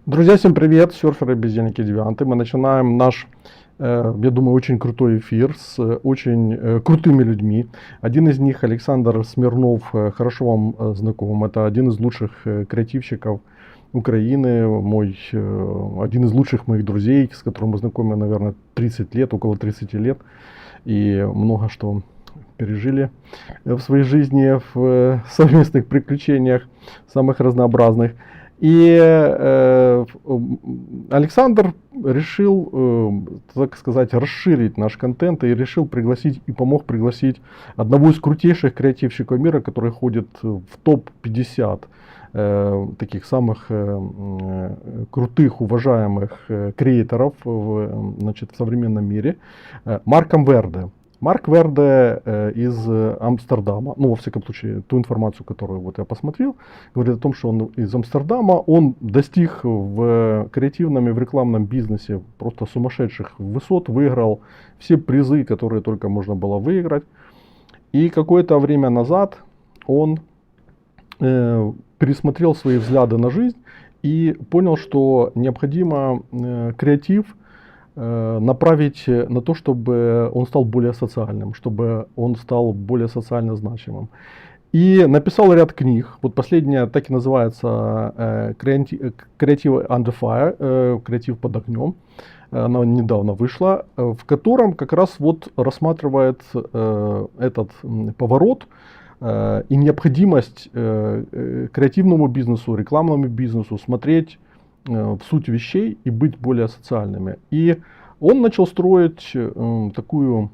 Друзья, всем привет, серферы, бездельники, девианты. Мы начинаем наш, я думаю, очень крутой эфир с очень крутыми людьми. Один из них, Александр Смирнов, хорошо вам знаком. Это один из лучших креативщиков Украины, один из лучших моих друзей, с которым мы знакомы, наверное, 30 лет, около 30 лет. И много что пережили в своей жизни, в совместных приключениях, самых разнообразных. И Александр решил, так сказать, расширить наш контент и решил пригласить и помог пригласить одного из крутейших креативщиков мира, который входит в топ-50 таких самых крутых, уважаемых креаторов в современном мире, Марком Верде. Марк Верде из Амстердама, ну, во всяком случае, ту информацию, которую вот я посмотрел, говорит о том, что он из Амстердама, он достиг в креативном и в рекламном бизнесе просто сумасшедших высот, выиграл все призы, которые только можно было выиграть. И какое-то время назад он пересмотрел свои взгляды на жизнь и понял, что необходимо креатив направить на то, чтобы он стал более социальным, чтобы он стал более социально значимым. И написал ряд книг. Вот последняя так и называется «Креатив under fire», «Креатив под огнем». Она недавно вышла, в котором как раз вот рассматривает этот поворот и необходимость креативному бизнесу, рекламному бизнесу смотреть в суть вещей и быть более социальными. И он начал строить такую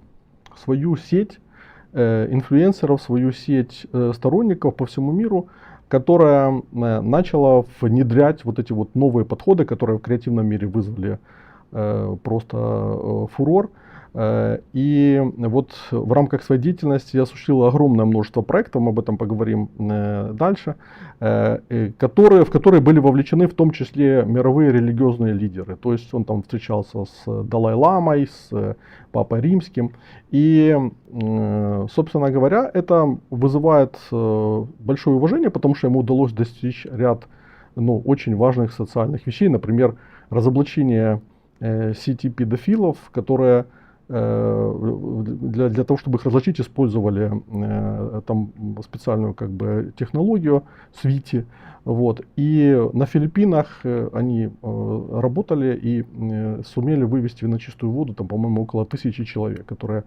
свою сеть инфлюенсеров, свою сеть сторонников по всему миру, которая начала внедрять вот эти вот новые подходы, которые в креативном мире вызвали просто фурор. И вот в рамках своей деятельности я осуществил огромное множество проектов, мы об этом поговорим дальше, в которые были вовлечены в том числе мировые религиозные лидеры. То есть он там встречался с Далай-ламой, с Папой Римским. И, собственно говоря, это вызывает большое уважение, потому что ему удалось достичь ряд очень важных социальных вещей. Например, разоблачение сети педофилов, которые для того, чтобы их различить, использовали там специальную технологию Свити. Вот. И на Филиппинах они работали и сумели вывести на чистую воду, там, по-моему, около 1000 человек, которые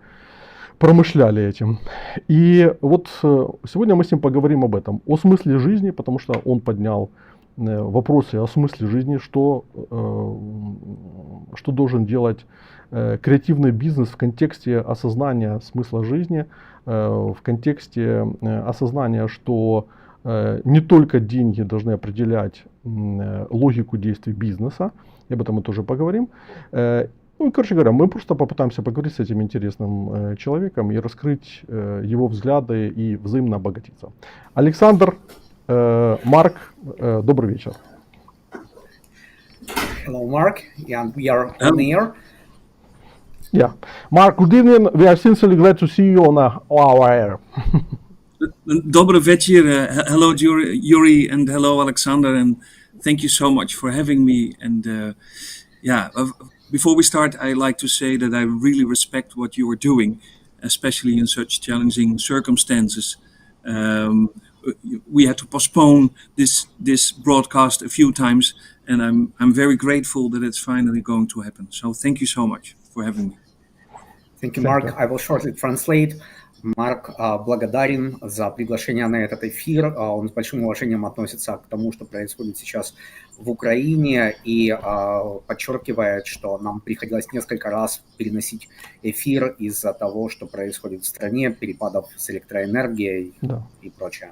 промышляли этим. И вот сегодня мы с ним поговорим об этом, о смысле жизни, потому что он поднял вопросы о смысле жизни, что должен делать креативный бизнес в контексте осознания смысла жизни, в контексте осознания, что не только деньги должны определять логику действий бизнеса, и об этом мы тоже поговорим. Ну, короче говоря, мы просто попытаемся поговорить с этим интересным человеком и раскрыть его взгляды и взаимно обогатиться. Александр, Марк, добрый вечер. Hello, Mark. Yeah, we are on air. Yeah, Mark, good evening. We are sincerely glad to see you on our air. Добрый вечер. Hello, Yuri, and hello, Alexander, and thank you so much for having me. And before we start, I like to say that I really respect what you are doing, especially in such challenging circumstances. We had to postpone this broadcast a few times, and I'm very grateful that it's finally going to happen. So thank you so much for having me. Thank you, Mark. I will shortly translate. Марк благодарен за приглашение на этот эфир. Он с большим уважением относится к тому, что происходит сейчас в Украине, и подчеркивает, что нам приходилось несколько раз переносить эфир из-за того, что происходит в стране, перепадов с электроэнергией и прочее.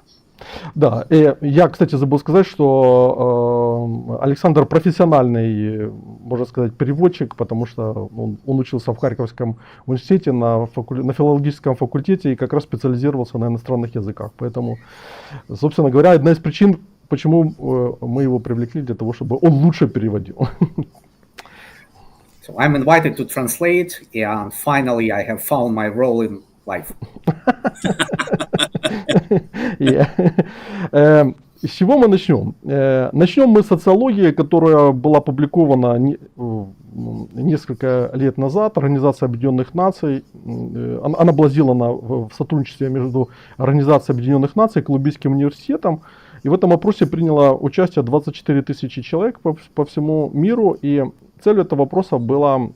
Да, и я, кстати, забыл сказать, что Александр профессиональный, можно сказать, переводчик, потому что он учился в Харьковском университете на филологическом факультете и как раз специализировался на иностранных языках. Поэтому, собственно говоря, одна из причин, почему мы его привлекли, для того, чтобы он лучше переводил. So I'm invited to translate, and finally I have found my role in life. с чего мы начнем? Начнем мы с социологии, которая была опубликована несколько лет назад, Организация Объединенных Наций. Она была сделана в сотрудничестве между Организацией Объединенных Наций и Колумбийским университетом. И в этом опросе приняло участие 24 тысячи человек по всему миру. И целью этого вопроса было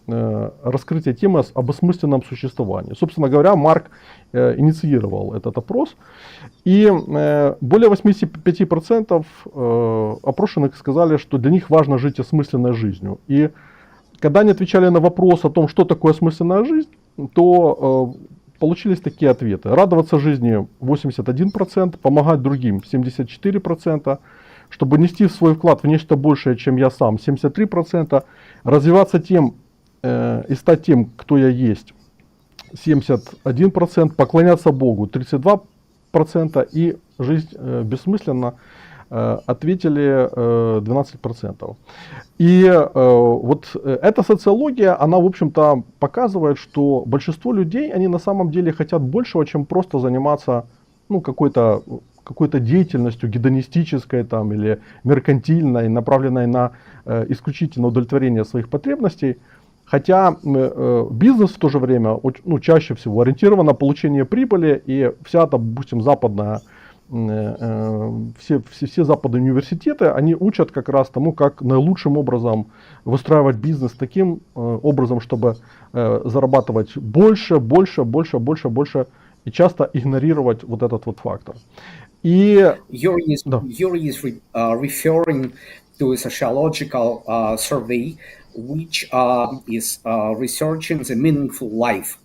раскрытие темы об осмысленном существовании. Собственно говоря, Марк инициировал этот опрос. И более 85% опрошенных сказали, что для них важно жить осмысленной жизнью. И когда они отвечали на вопрос о том, что такое осмысленная жизнь, то получились такие ответы. Радоваться жизни 81%, помогать другим 74%, чтобы нести свой вклад в нечто большее, чем я сам 73%, развиваться тем и стать тем, кто я есть 71%, поклоняться Богу 32% и жизнь бессмысленна ответили 12%. И вот эта социология, она в общем-то показывает, что большинство людей, они на самом деле хотят большего, чем просто заниматься какой-то деятельностью гедонистической там, или меркантильной, направленной на исключительно удовлетворение своих потребностей. Хотя бизнес в то же время чаще всего ориентирован на получение прибыли, и вся, допустим, западная, все западные университеты, они учат как раз тому, как наилучшим образом выстраивать бизнес таким образом, чтобы зарабатывать больше, и часто игнорировать вот этот вот фактор. И Yuri is referring to a sociological survey which is researching the meaningful life.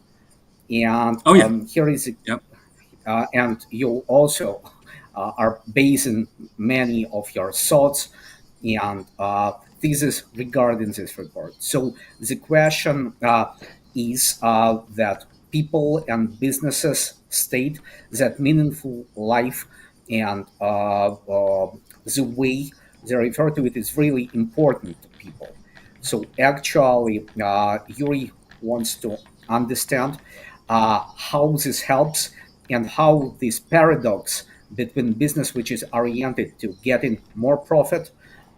And here is and you also are basing many of your thoughts and thesis regarding this report. So the question is that people and businesses state that meaningful life and the way they refer to it is really important to people. So actually, Yuri wants to understand how this helps and how this paradox between business, which is oriented to getting more profit,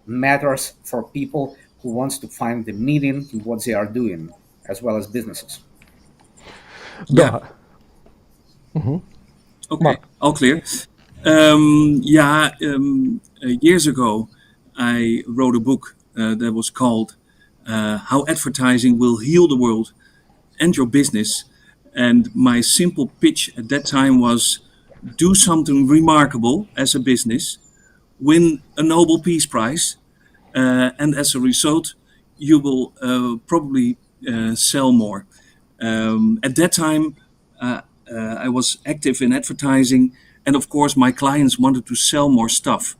matters for people who wants to find the meaning in what they are doing, as well as businesses. Yeah. Okay, Mark. All clear. Years ago, I wrote a book that was called How Advertising Will Heal the World and Your Business. And my simple pitch at that time was, do something remarkable as a business, win a Nobel Peace Prize, and as a result, you will probably sell more. At that time, I was active in advertising, and of course, my clients wanted to sell more stuff.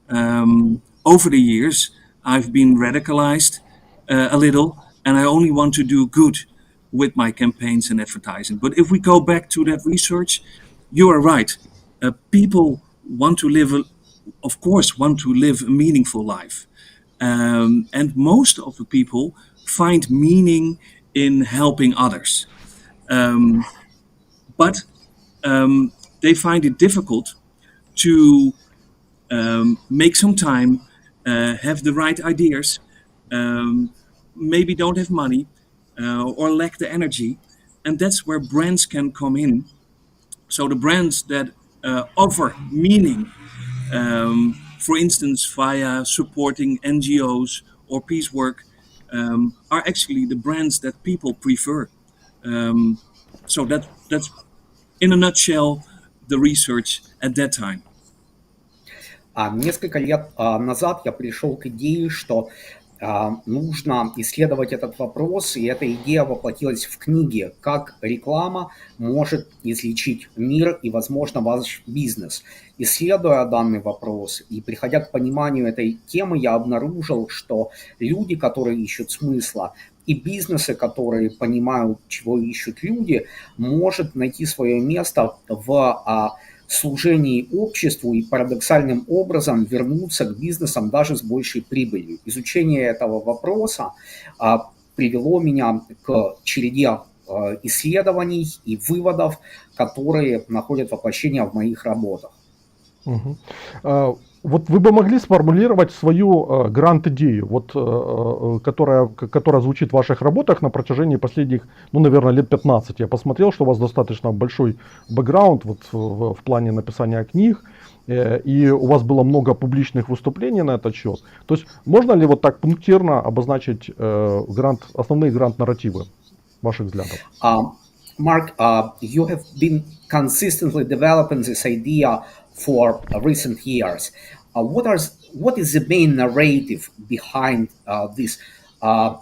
Over the years, I've been radicalized a little, and I only want to do good with my campaigns and advertising. But if we go back to that research, you are right. People want to live, want to live a meaningful life. And most of the people find meaning in helping others. But they find it difficult to make some time, have the right ideas, maybe don't have money, or lack the energy, and that's where brands can come in. So the brands that offer meaning, for instance, via supporting NGOs or peace work, are actually the brands that people prefer. So that's in a nutshell the research at that time. Несколько лет назад я пришел к идее, что нужно исследовать этот вопрос, и эта идея воплотилась в книге «Как реклама может излечить мир и, возможно, ваш бизнес». Исследуя данный вопрос и приходя к пониманию этой темы, я обнаружил, что люди, которые ищут смысла, и бизнесы, которые понимают, чего ищут люди, может найти свое место в служении обществу и парадоксальным образом вернуться к бизнесам даже с большей прибылью. Изучение этого вопроса привело меня к череде исследований и выводов, которые находят воплощение в моих работах. Вот вы бы могли сформулировать свою грант-идею, вот, которая звучит в ваших работах на протяжении последних, ну, наверное, лет 15. Я посмотрел, что у вас достаточно большой бэкграунд вот, в плане написания книг, и у вас было много публичных выступлений на этот счет. То есть можно ли вот так пунктирно обозначить основные грант-нарративы ваших взглядов? Mark, you have been consistently developing this idea for recent years. What is the main narrative behind this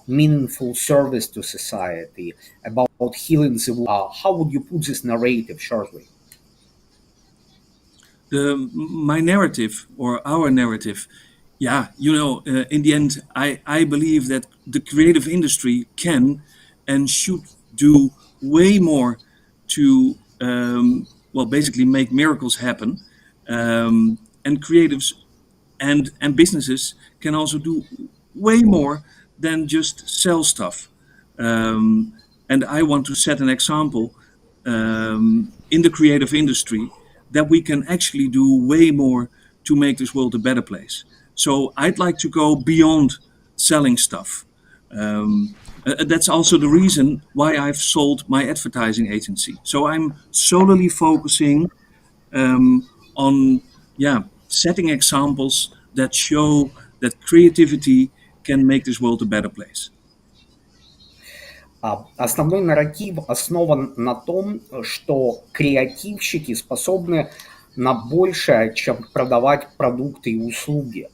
meaningful service to society, about healing the world? How would you put this narrative shortly? My narrative, or our narrative, yeah, in the end, I believe that the creative industry can and should do way more to, basically make miracles happen. And creatives and businesses can also do way more than just sell stuff. And I want to set an example in the creative industry that we can actually do way more to make this world a better place. So I'd like to go beyond selling stuff. That's also the reason why I've sold my advertising agency. So I'm solely focusing on setting examples that show that creativity can make this world a better place. Основной нарратив основан на том, что креативщики способны на большее, чем продавать продукты и услуги.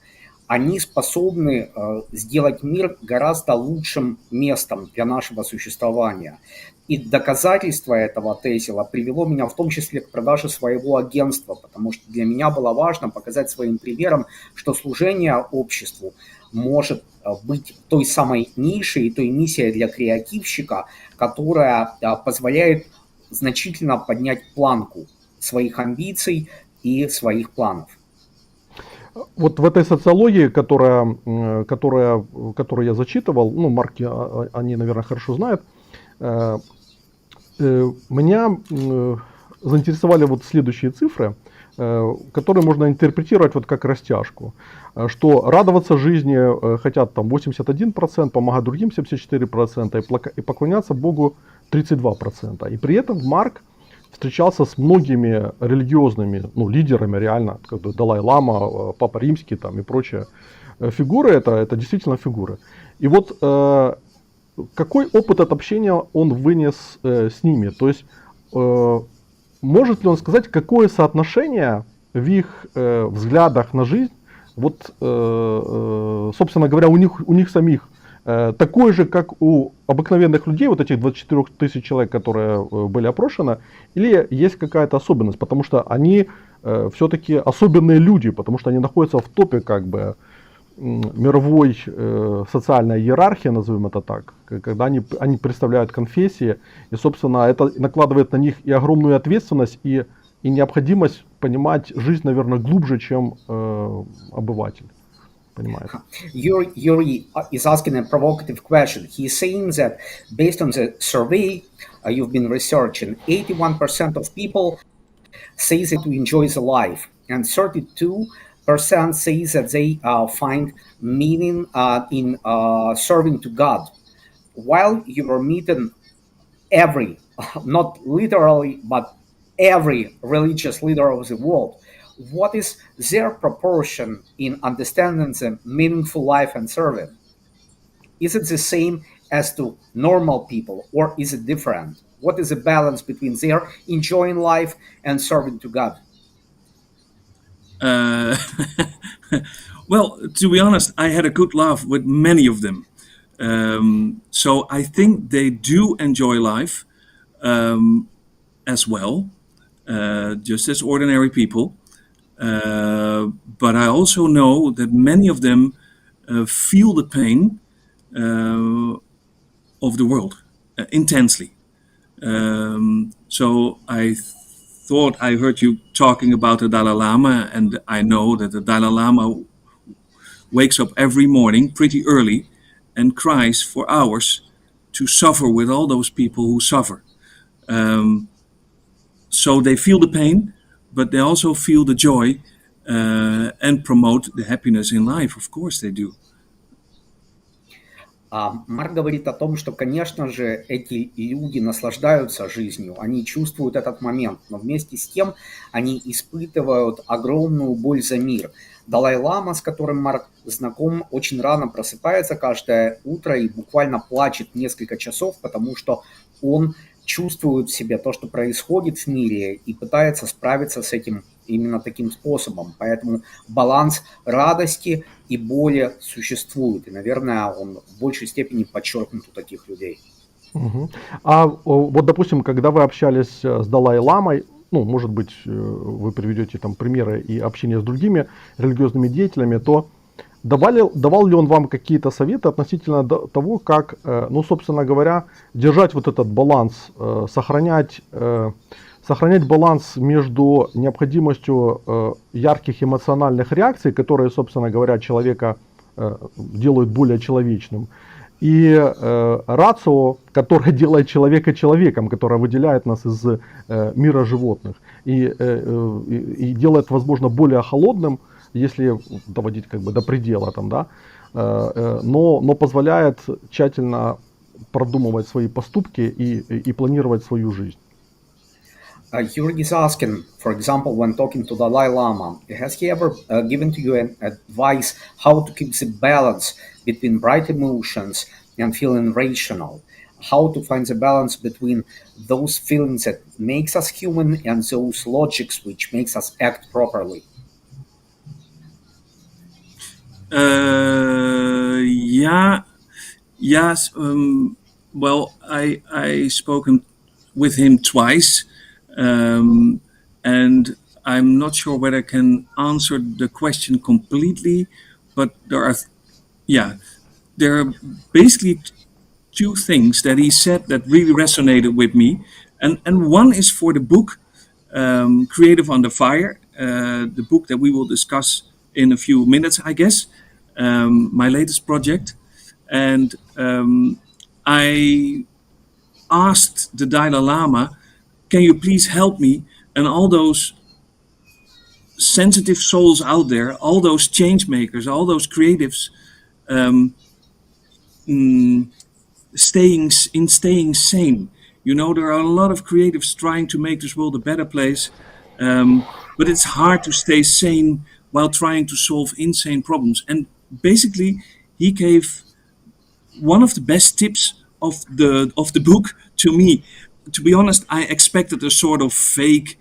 Они способны сделать мир гораздо лучшим местом для нашего существования. И доказательство этого тезиса привело меня в том числе к продаже своего агентства, потому что для меня было важно показать своим примером, что служение обществу может быть той самой нишей, той миссией для креативщика, которая позволяет значительно поднять планку своих амбиций и своих планов. Вот в этой социологии, которую я зачитывал, ну, Марк, они, наверное, хорошо знают, меня заинтересовали вот следующие цифры, которые можно интерпретировать вот как растяжку. Что радоваться жизни хотят там 81%, помогать другим 74% и поклоняться Богу 32%. И при этом Марк встречался с многими религиозными, ну, лидерами, реально, как Далай-лама, Папа Римский там и прочие фигуры, это действительно фигуры. И вот какой опыт от общения он вынес с ними? То есть может ли он сказать, какое соотношение в их взглядах на жизнь, вот, собственно говоря, у них самих такой же, как у обыкновенных людей, вот этих 24 тысяч человек, которые были опрошены, или есть какая-то особенность, потому что они все-таки особенные люди, потому что они находятся в топе как бы мировой социальной иерархии, назовем это так, когда они представляют конфессии, и, собственно, это накладывает на них и огромную ответственность, и необходимость понимать жизнь, наверное, глубже, чем обыватель. Yuri is asking a provocative question. He's saying that based on the survey you've been researching, 81% of people say that they enjoy the life, and 32% say that they find meaning in serving to God. While you were meeting every, not literally, but every religious leader of the world, what is their proportion in understanding the meaningful life and serving? Is it the same as to normal people, or is it different? What is the balance between their enjoying life and serving to God? Well, to be honest, I had a good laugh with many of them. So I think they do enjoy life as well, just as ordinary people. But I also know that many of them feel the pain of the world intensely. So I thought I heard you talking about the Dalai Lama, and I know that the Dalai Lama wakes up every morning pretty early and cries for hours to suffer with all those people who suffer. So they feel the pain, but they also feel the joy and promote the happiness in life. Of course they do. Марк говорит о том, что, конечно же, эти люди наслаждаются жизнью, они чувствуют этот момент, но вместе с тем они испытывают огромную боль за мир. Далай-лама, с которым Марк знаком, очень рано просыпается каждое утро и буквально плачет несколько часов, потому что он чувствует в себе то, что происходит в мире, и пытается справиться с этим именно таким способом. Поэтому баланс радости и боли существует. И, наверное, он в большей степени подчеркнут у таких людей. Угу. А вот, допустим, когда вы общались с Далай-ламой, ну, может быть, вы приведете там примеры и общения с другими религиозными деятелями, то давал ли он вам какие-то советы относительно того, как, ну, собственно говоря, держать вот этот баланс, сохранять баланс между необходимостью ярких эмоциональных реакций, которые, собственно говоря, человека делают более человечным, и рацио, которое делает человека человеком, которое выделяет нас из мира животных и делает, возможно, более холодным, если доводить как бы до предела, там, да, но позволяет тщательно продумывать свои поступки и планировать свою жизнь. Yuri is asking, for example, when talking to Dalai Lama, has he ever given to you an advice how to keep the balance between bright emotions and feeling rational? How to find the balance between those feelings that makes us human and those logics which makes us act properly? Yes. Well, I spoken with him twice, and I'm not sure whether I can answer the question completely, but there are basically two things that he said that really resonated with me, and one is for the book Creative Under Fire, the book that we will discuss in a few minutes, I guess, my latest project. And I asked the Dalai Lama, can you please help me and all those sensitive souls out there, all those change makers, all those creatives, staying sane. You know, there are a lot of creatives trying to make this world a better place, but it's hard to stay sane while trying to solve insane problems. And basically, he gave one of the best tips of the book to me. To be honest, I expected a sort of fake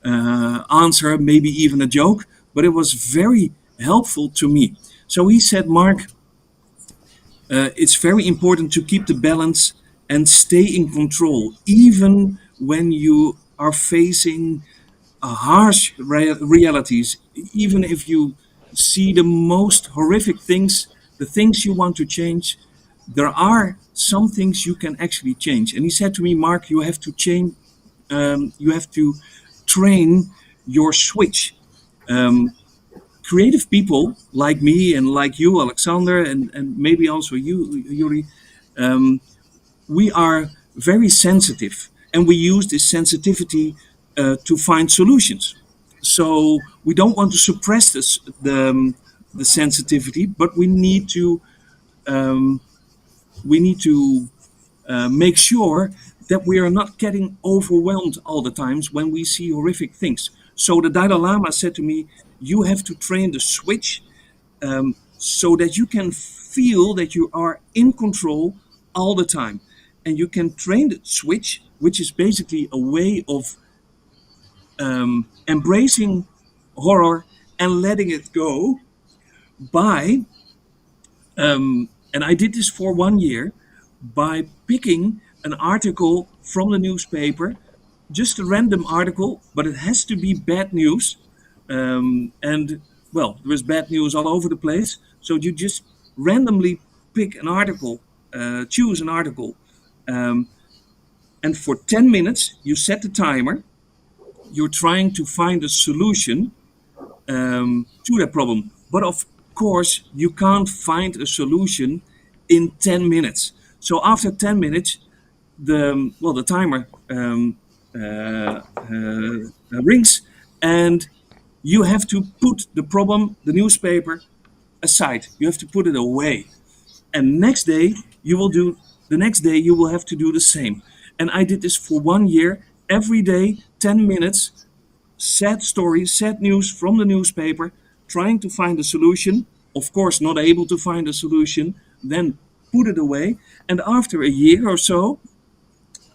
answer, maybe even a joke, but it was very helpful to me. So he said, Mark, it's very important to keep the balance and stay in control, even when you are facing harsh realities, even if you see the most horrific things, the things you want to change, there are some things you can actually change. And he said to me, Mark, you have to change, you have to train your switch. Creative people like me and like you, Alexander, and maybe also you, Yuri, we are very sensitive, and we use this sensitivity to find solutions. So we don't want to suppress the sensitivity, but we need to make sure that we are not getting overwhelmed all the times when we see horrific things. So the Dalai Lama said to me, you have to train the switch so that you can feel that you are in control all the time. And you can train the switch, which is basically a way of embracing horror and letting it go by, and I did this for 1 year, by picking an article from the newspaper, just a random article, but it has to be bad news. And well, there is bad news all over the place. So you just randomly pick an article, choose an article, and for 10 minutes, you set the timer. You're trying to find a solution to that problem. But of course, you can't find a solution in 10 minutes. So after 10 minutes, the timer rings, and you have to put the problem, the newspaper, aside. You have to put it away. And next day you will have to do the same. And I did this for 1 year, every day, 10 minutes, sad stories, sad news from the newspaper, trying to find a solution. Of course, not able to find a solution, then put it away. And after a year or so,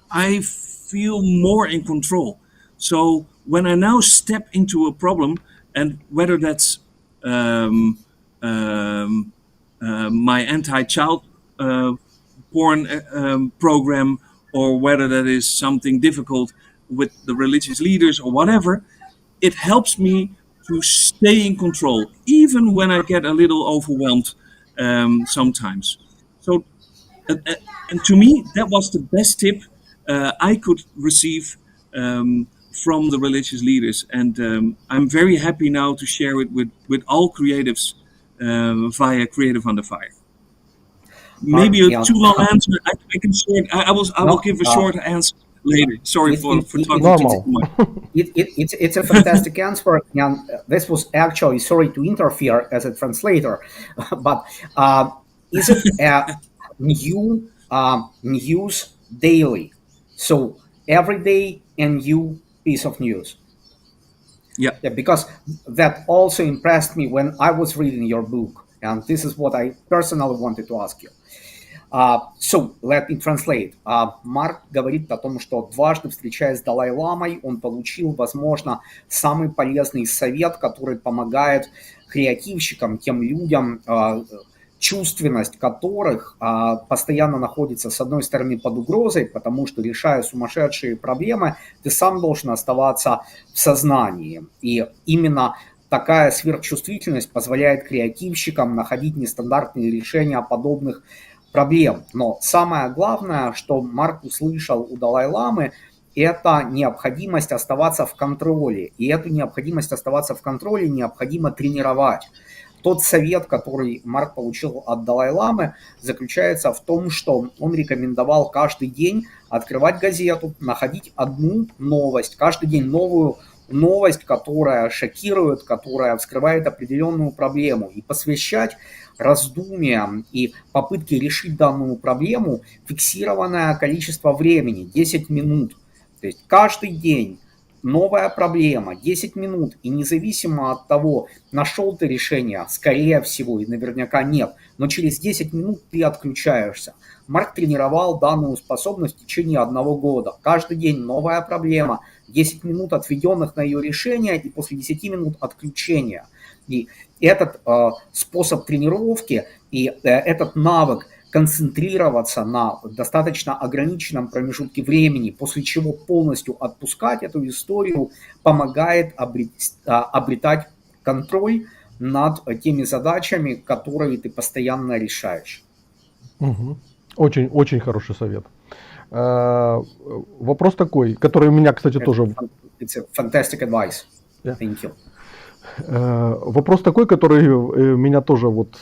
I feel more in control. So when I now step into a problem, and whether that's my anti-child porn program, or whether that is something difficult with the religious leaders or whatever, it helps me to stay in control, even when I get a little overwhelmed sometimes. So, and to me, that was the best tip I could receive from the religious leaders. And I'm very happy now to share it with all creatives via Creative Under Fire. Maybe a too long answer. I can short. I will give a short answer later. Sorry for talking too much. It's a fantastic answer. And this was actually, sorry to interfere as a translator, but is it a new news daily? So every day a new piece of news. Yeah, because that also impressed me when I was reading your book. And this is what I personally wanted to ask you. So, let me translate. Марк говорит о том, что дважды встречаясь с Далай-ламой, он получил, возможно, самый полезный совет, который помогает креативщикам, тем людям, чувственность которых постоянно находится, с одной стороны, под угрозой, потому что, решая сумасшедшие проблемы, ты сам должен оставаться в сознании. И именно такая сверхчувствительность позволяет креативщикам находить нестандартные решения подобных проблем. Но самое главное, что Марк услышал у Далай-ламы, это необходимость оставаться в контроле. И эту необходимость оставаться в контроле необходимо тренировать. Тот совет, который Марк получил от Далай-ламы, заключается в том, что он рекомендовал каждый день открывать газету, находить одну новость, каждый день новую новость, которая шокирует, которая вскрывает определенную проблему, и посвящать раздумьям и попытке решить данную проблему фиксированное количество времени, 10 минут. То есть каждый день новая проблема, 10 минут, и независимо от того, нашел ты решение, скорее всего, и наверняка нет, но через 10 минут ты отключаешься. Марк тренировал данную способность в течение 1 года. Каждый день новая проблема, 10 минут отведенных на ее решение и после 10 минут отключения. И этот способ тренировки и этот навык концентрироваться на достаточно ограниченном промежутке времени, после чего полностью отпускать эту историю, помогает обретать контроль над теми задачами, которые ты постоянно решаешь. Угу. Очень, очень хороший совет. Вопрос такой, который у меня, кстати, тоже... It's a fantastic advice. Yeah. Thank you. Вопрос такой, который меня тоже вот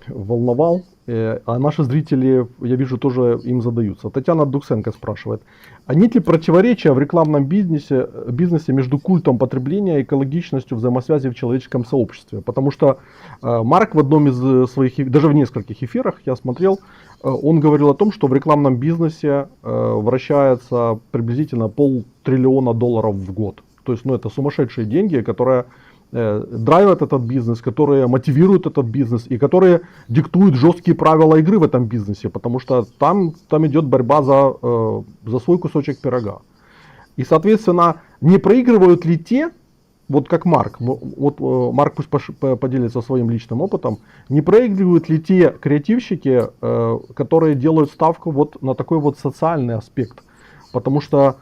волновал, а наши зрители, я вижу, тоже им задаются. Татьяна Дуксенко спрашивает, а нет ли противоречия в рекламном бизнесе между культом потребления и экологичностью взаимосвязи в человеческом сообществе? Потому что Марк в одном из своих, даже в нескольких эфирах я смотрел, он говорил о том, что в рекламном бизнесе вращается приблизительно $500 триллиона в год. То есть, это сумасшедшие деньги, которые драйвят этот бизнес, которые мотивируют этот бизнес и которые диктуют жесткие правила игры в этом бизнесе, потому что там идет борьба за свой кусочек пирога. И, соответственно, не проигрывают ли те, вот как Марк, вот Марк пусть поделится своим личным опытом, не проигрывают ли те креативщики, которые делают ставку вот на такой вот социальный аспект, потому что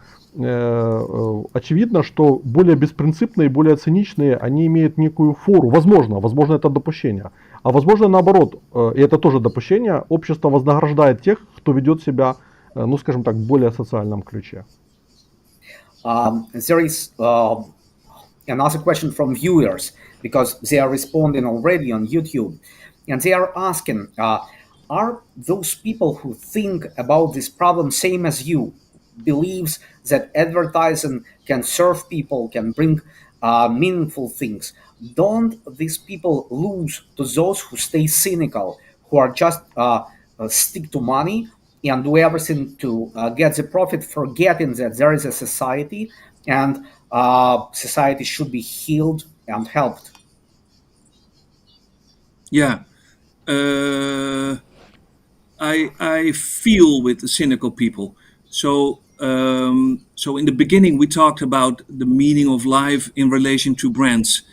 очевидно, что более беспринципные, более циничные, они имеют некую фору. Возможно, это допущение. А возможно наоборот, и это тоже допущение, общество вознаграждает тех, кто ведет себя, ну скажем так, в более социальном ключе. There is another question from viewers, because they are responding already on YouTube. And they are asking, are those people who think about this problem same as you? Believes that advertising can serve people, can bring meaningful things, don't these people lose to those who stay cynical, who are just stick to money and do everything to get the profit, forgetting that there is a society and society should be healed and helped? Yeah. I feel with the cynical people. So in the beginning we talked about the meaning of life in relation to brands,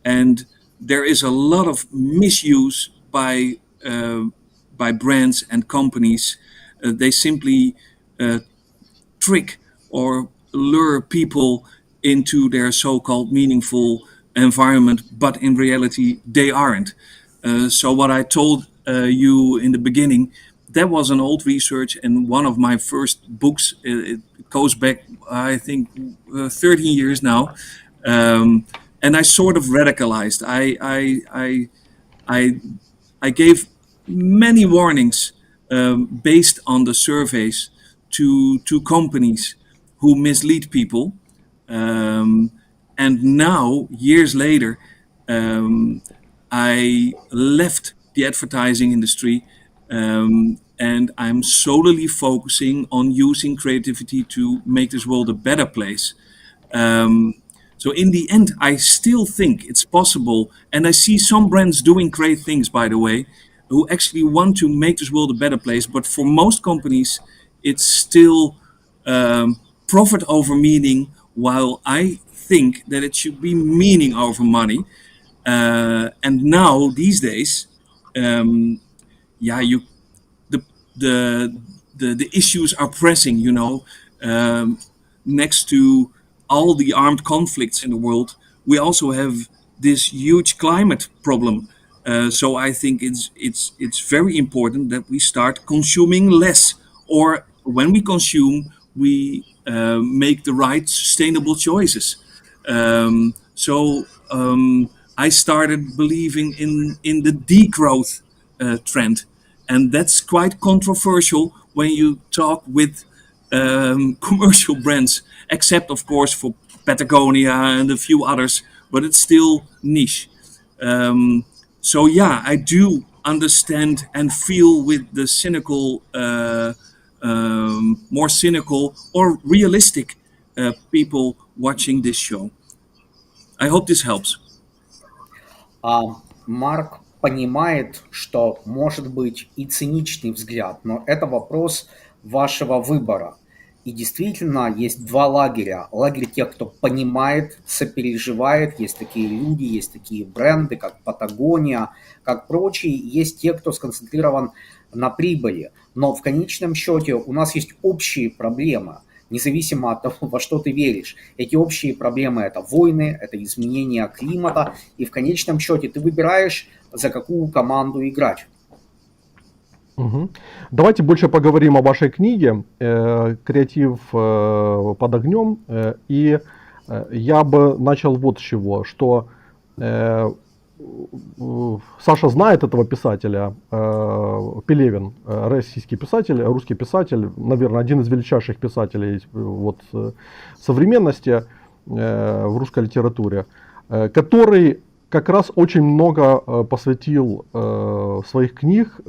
and there is a lot of misuse by brands and companies. They simply trick or lure people into their so-called meaningful environment, but in reality they aren't. So what I told you in the beginning, that was an old research and one of my first books. It goes back, I think, 13 years now, and I sort of radicalized. I gave many warnings based on the surveys to companies who mislead people, and now years later, I left the advertising industry, and I'm solely focusing on using creativity to make this world a better place. So in the end, I still think it's possible, and I see some brands doing great things, by the way, who actually want to make this world a better place. But for most companies, it's still profit over meaning, while I think that it should be meaning over money. And now these days, the issues are pressing. Next to all the armed conflicts in the world, we also have this huge climate problem. So I think it's very important that we start consuming less, or when we consume, we make the right sustainable choices. I started believing in the degrowth trend, and that's quite controversial when you talk with commercial brands, except of course for Patagonia and a few others, but it's still niche. I do understand and feel with the cynical, more cynical or realistic people watching this show. I hope this helps. Марк понимает, что может быть и циничный взгляд, но это вопрос вашего выбора. И действительно есть два лагеря. Лагерь тех, кто понимает, сопереживает. Есть такие люди, есть такие бренды, как Патагония, как прочие. Есть те, кто сконцентрирован на прибыли. Но в конечном счете у нас есть общие проблемы, независимо от того, во что ты веришь. Эти общие проблемы – это войны, это изменение климата. И в конечном счете ты выбираешь, за какую команду играть. Угу. Давайте больше поговорим о вашей книге «Креатив под огнем». И я бы начал вот с чего, что Саша знает этого писателя, Пелевин, российский писатель, русский писатель, наверное, один из величайших писателей современности в русской литературе, который как раз очень много посвятил своих книг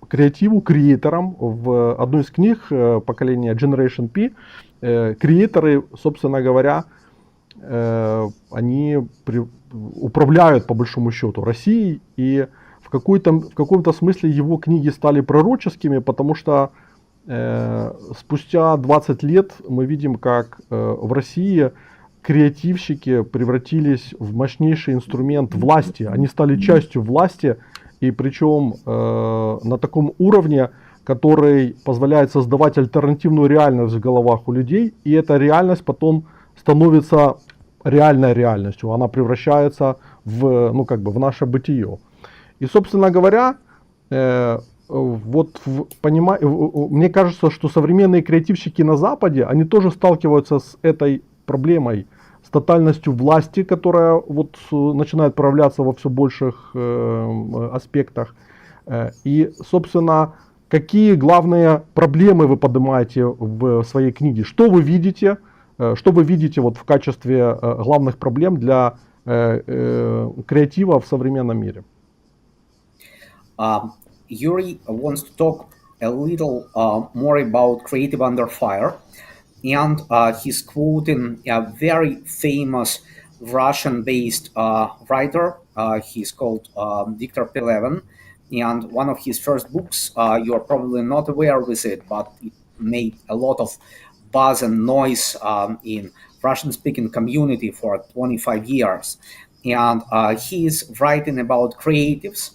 креативу, креаторам. В одной из книг поколения Generation P креаторы, собственно говоря, они управляют по большому счету Россией, и в каком-то смысле его книги стали пророческими, потому что спустя 20 лет мы видим, как в России креативщики превратились в мощнейший инструмент власти. Они стали частью власти, и причем на таком уровне, который позволяет создавать альтернативную реальность в головах у людей, и эта реальность потом становится реальной реальностью, она превращается в наше бытие. И, собственно говоря, мне кажется, что современные креативщики на Западе, они тоже сталкиваются с этой проблемой, с тотальностью власти, которая начинает проявляться во все больших аспектах. И, собственно, какие главные проблемы вы поднимаете в своей книге? Что вы видите Что вы видите вот в качестве главных проблем для креатива в современном мире? Yuri wants to talk a little more about creative under fire, and he's quoting a very famous Russian-based writer. He's called Viktor Pelevin, and one of his first books, you're probably not aware with it, but it made a lot of buzz and noise in Russian-speaking community for 25 years. And he is writing about creatives,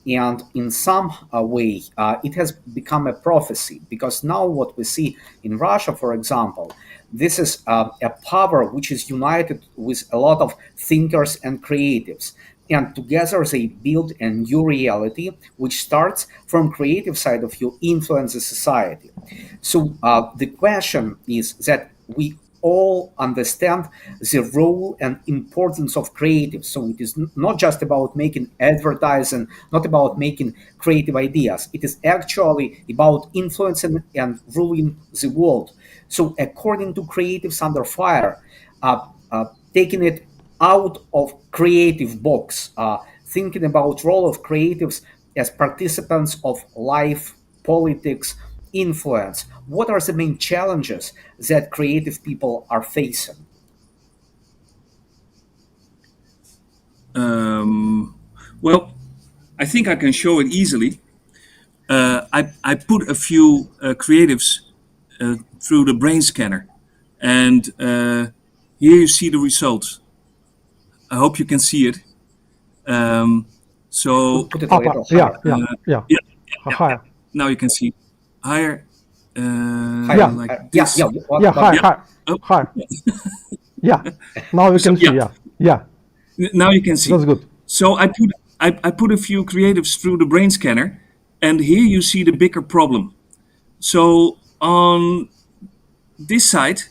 and in some way it has become a prophecy, because now what we see in Russia, for example, this is a power which is united with a lot of thinkers and creatives, and together they build a new reality which starts from creative side of you, influences society. So the question is that we all understand the role and importance of creatives. So it is not just about making advertising, not about making creative ideas. It is actually about influencing and ruling the world. So according to Creatives Under Fire, taking it out of creative box, thinking about role of creatives as participants of life, politics, influence. What are the main challenges that creative people are facing? Well, I think I can show it easily. I put a few creatives through the brain scanner, and here you see the results. I hope you can see it. So Put it a little Yeah. Higher. Now you can see higher. Higher. Like this. Higher. Yeah. Now we can see. Yeah. Now you can see. That's good. So I put a few creatives through the brain scanner, and here you see the bigger problem. So on this side,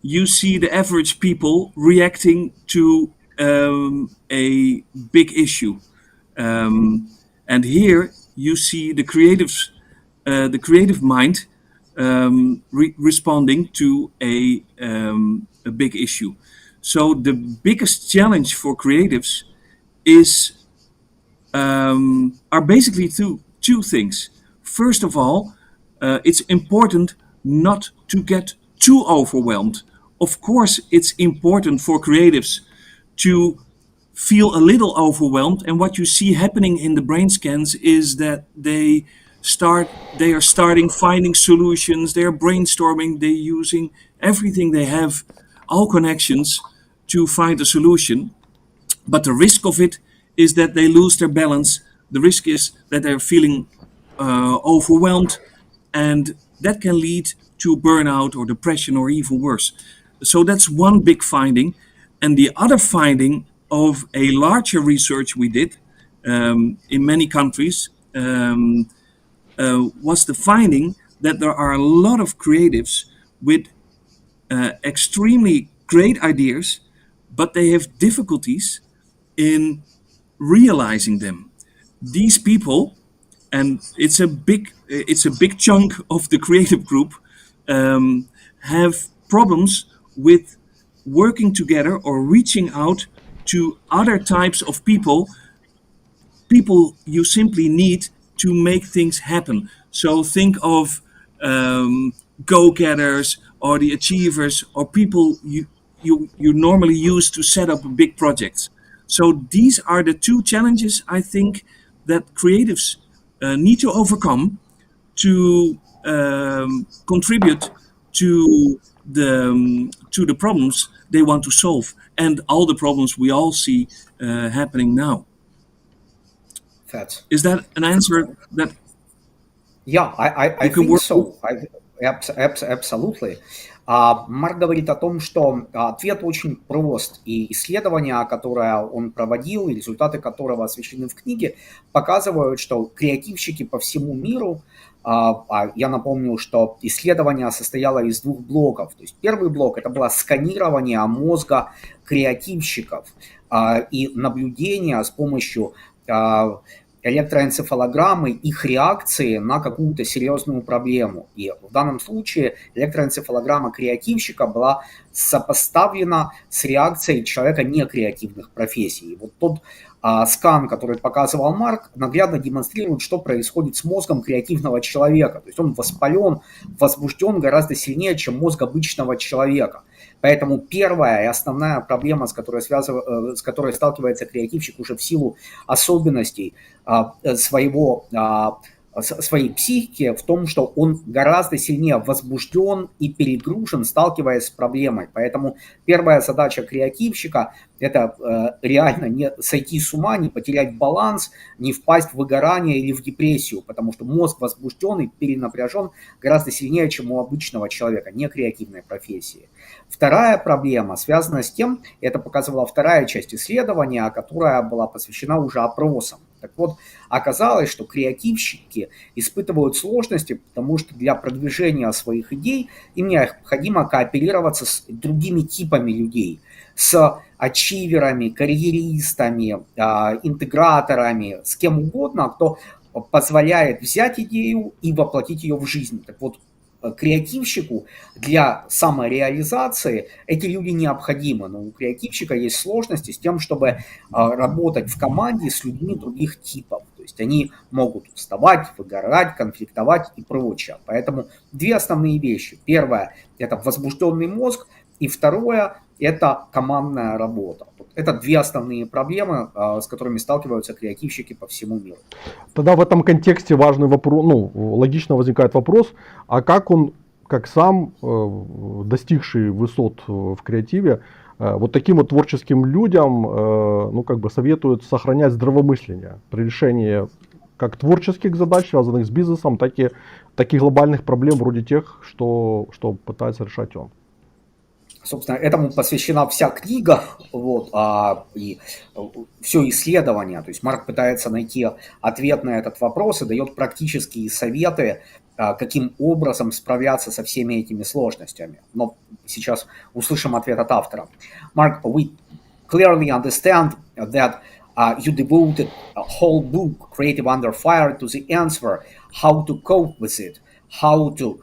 you see the average people reacting to a big issue, and here you see the creatives, the creative mind responding to a big issue. So the biggest challenge for creatives are basically two things. First of all, it's important not to get too overwhelmed. Of course, it's important for creatives to feel a little overwhelmed, and what you see happening in the brain scans is that they are starting finding solutions, they're brainstorming, they're using everything they have, all connections, to find a solution. But the risk of it is that they lose their balance. The risk is that they're feeling overwhelmed, and that can lead to burnout or depression or even worse. So that's one big finding. And the other finding of a larger research we did in many countries was the finding that there are a lot of creatives with extremely great ideas, but they have difficulties in realizing them. These people, and it's a big chunk of the creative group, have problems with working together or reaching out to other types of people you simply need to make things happen. So think of go-getters or the achievers or people you normally use to set up big projects. So these are the two challenges I think that creatives need to overcome to contribute to the problems they want to solve, and all the problems we all see happening now. Is that an answer that? Yeah, I think so. Absolutely. Марк говорит о том, что ответ очень прост, и исследования, которое он проводил, и результаты которого освещены в книге, показывают, что креативщики по всему миру, я напомню, что исследование состояло из двух блоков. То есть первый блок – это было сканирование мозга креативщиков и наблюдение с помощью электроэнцефалограммы их реакции на какую-то серьезную проблему. И в данном случае электроэнцефалограмма креативщика была сопоставлена с реакцией человека некреативных профессий. И вот тот скан, который показывал Марк, наглядно демонстрирует, что происходит с мозгом креативного человека. То есть он воспален, возбужден гораздо сильнее, чем мозг обычного человека. Поэтому первая и основная проблема, с которой сталкивается креативщик уже в силу особенностей своей психики, в том, что он гораздо сильнее возбужден и перегружен, сталкиваясь с проблемой. Поэтому первая задача креативщика – это реально не сойти с ума, не потерять баланс, не впасть в выгорание или в депрессию, потому что мозг возбужден и перенапряжен гораздо сильнее, чем у обычного человека, не креативной профессии. Вторая проблема связана с тем, это показывала вторая часть исследования, которая была посвящена уже опросам. Так вот, оказалось, что креативщики испытывают сложности, потому что для продвижения своих идей им необходимо кооперироваться с другими типами людей, с ачиверами, карьеристами, интеграторами, с кем угодно, кто позволяет взять идею и воплотить ее в жизнь. Так вот, креативщику для самореализации эти люди необходимы, но у креативщика есть сложности с тем, чтобы работать в команде с людьми других типов. То есть они могут уставать, выгорать, конфликтовать и прочее. Поэтому две основные вещи. Первое – это возбужденный мозг, и второе – это командная работа. Это две основные проблемы, с которыми сталкиваются креативщики по всему миру. Тогда в этом контексте важный вопрос, логично возникает вопрос, а как он, как сам достигший высот в креативе, вот таким вот творческим людям, советует сохранять здравомыслие при решении как творческих задач, связанных с бизнесом, так и таких глобальных проблем вроде тех, что пытается решать он. Собственно, этому посвящена вся книга, и все исследование. То есть Марк пытается найти ответ на этот вопрос и дает практические советы, каким образом справляться со всеми этими сложностями. Но сейчас услышим ответ от автора. Mark, we clearly understand that you devoted a whole book, Creative Under Fire, to the answer how to cope with it, how to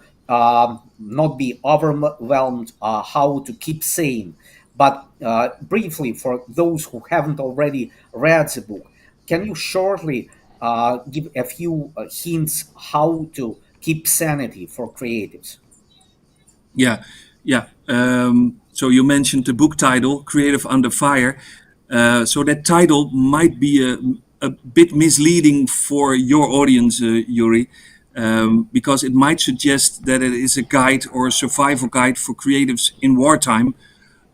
not be overwhelmed, how to keep sane. But briefly, for those who haven't already read the book, can you shortly give a few hints how to keep sanity for creatives? Yeah. So you mentioned the book title, Creative Under Fire. So that title might be a bit misleading for your audience, Yuri. Because it might suggest that it is a guide or a survival guide for creatives in wartime,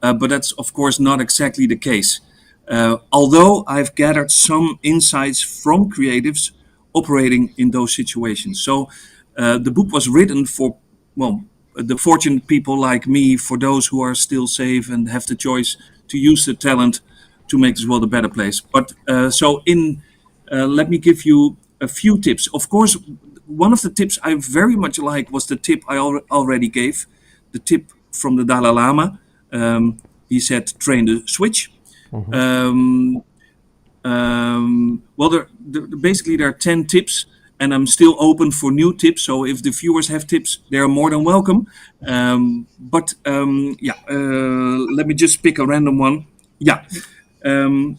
but that's of course not exactly the case. Although I've gathered some insights from creatives operating in those situations. So the book was written for, the fortunate people like me, for those who are still safe and have the choice to use the talent to make this world a better place. But let me give you a few tips. Of course, one of the tips I very much like was the tip I already gave, the tip from the Dalai Lama. He said, train the switch. Mm-hmm. Basically there are 10 tips, and I'm still open for new tips. So if the viewers have tips, they are more than welcome. Let me just pick a random one. The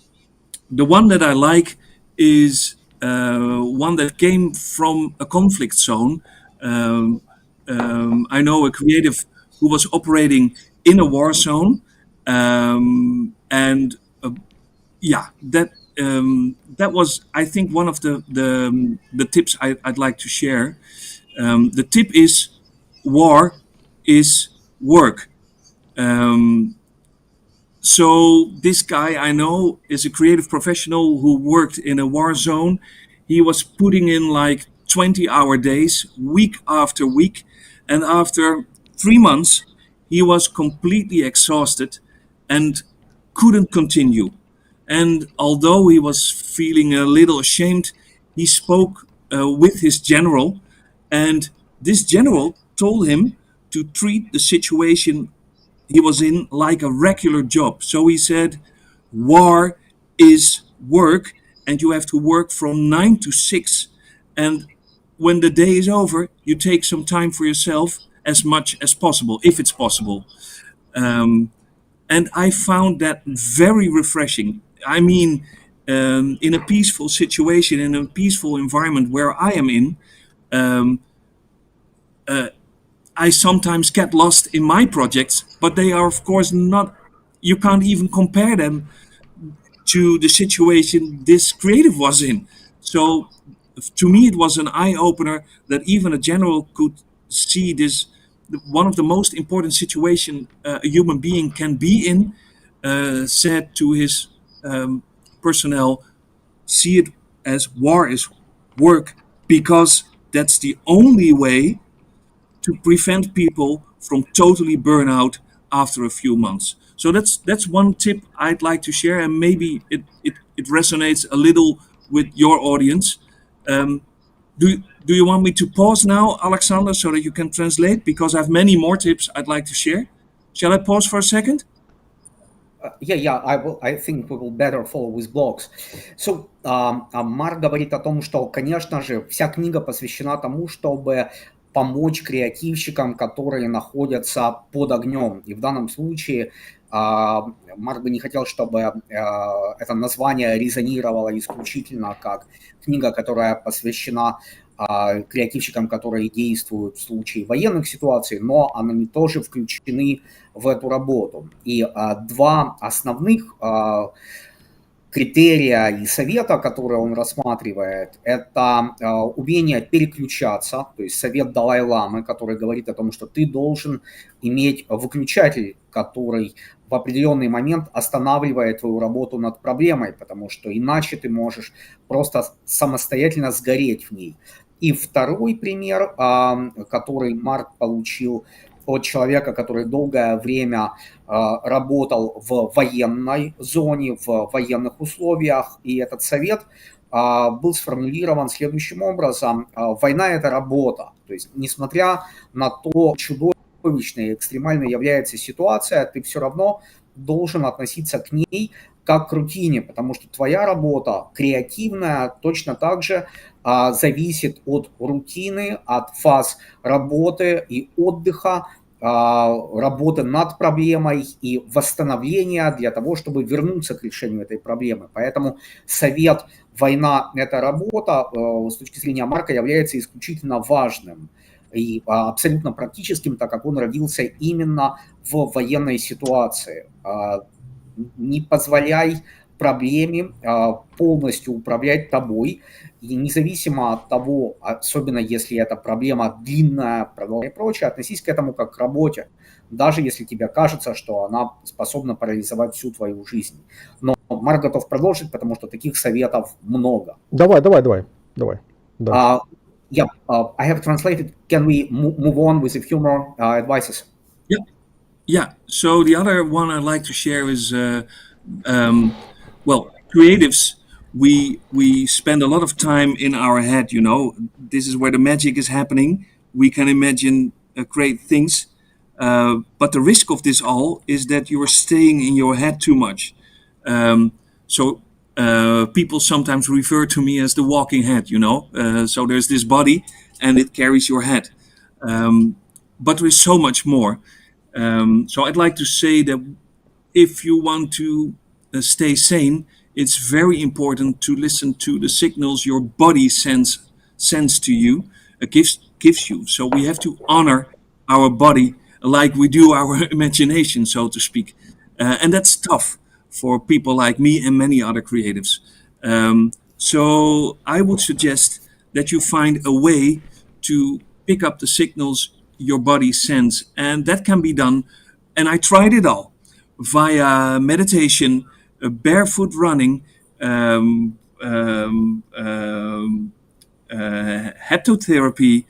one that I like is one that came from a conflict zone. I know a creative who was operating in a war zone, that was, I think, one of the tips I'd like to share. The tip is, war is work. So this guy I know is a creative professional who worked in a war zone. He was putting in like 20-hour days, week after week. And after 3 months, he was completely exhausted and couldn't continue. And although he was feeling a little ashamed, he spoke with his general. And this general told him to treat the situation he was in like a regular job. So he said, war is work, and you have to work from 9 to 6. And when the day is over, you take some time for yourself as much as possible, if it's possible. And I found that very refreshing. I mean, in a peaceful situation, in a peaceful environment where I am in, um, I sometimes get lost in my projects, but they are, of course, not, you can't even compare them to the situation this creative was in. So to me, it was an eye opener that even a general could see this, one of the most important situation a human being can be in, said to his personnel, see it as war is work, because that's the only way to prevent people from totally burn out after a few months. So that's one tip I'd like to share, and maybe it resonates a little with your audience. Um, do you want me to pause now, Alexander, so that you can translate? Because I have many more tips I'd like to share. Shall I pause for a second? Yeah, I think we will better follow with blogs. So, Марк говорит о том, что, конечно же, вся книга посвящена тому, чтобы помочь креативщикам, которые находятся под огнем. И в данном случае Марк бы не хотел, чтобы это название резонировало исключительно как книга, которая посвящена креативщикам, которые действуют в случае военных ситуаций, но они тоже включены в эту работу. И два основных критерия и совета, которые он рассматривает, это умение переключаться, то есть совет Далай-ламы, который говорит о том, что ты должен иметь выключатель, который в определенный момент останавливает твою работу над проблемой, потому что иначе ты можешь просто самостоятельно сгореть в ней. И второй пример, который Марк получил от человека, который долгое время работал в военной зоне, в военных условиях, и этот совет был сформулирован следующим образом. Война – это работа. То есть, несмотря на то, чудовищной и экстремальной является ситуация, ты все равно должен относиться к ней как к рутине, потому что твоя работа креативная точно так же зависит от рутины, от фаз работы и отдыха, работы над проблемой и восстановления для того, чтобы вернуться к решению этой проблемы. Поэтому совет «Война – это работа» с точки зрения Марка является исключительно важным и абсолютно практическим, так как он родился именно в военной ситуации. Не позволяй проблеме полностью управлять тобой, и независимо от того, особенно если эта проблема длинная, продолжительная и прочее, относись к этому как к работе, даже если тебе кажется, что она способна парализовать всю твою жизнь. Но Марк готов продолжить, потому что таких советов много. Давай. Да. Yeah, I have translated. Can we move on with a few more advices? Yeah. So the other one I'd like to share is, well, creatives, we spend a lot of time in our head, you know. This is where the magic is happening. We can imagine great things. But the risk of this all is that you are staying in your head too much. So people sometimes refer to me as the walking head, you know. So there's this body and it carries your head. But there is so much more. So I'd like to say that if you want to stay sane, it's very important to listen to the signals your body sends to you, gives you. So we have to honor our body like we do our imagination, so to speak. And that's tough for people like me and many other creatives. So I would suggest that you find a way to pick up the signals your body sends, and that can be done, and I tried it all, via meditation, barefoot running, haptotherapy,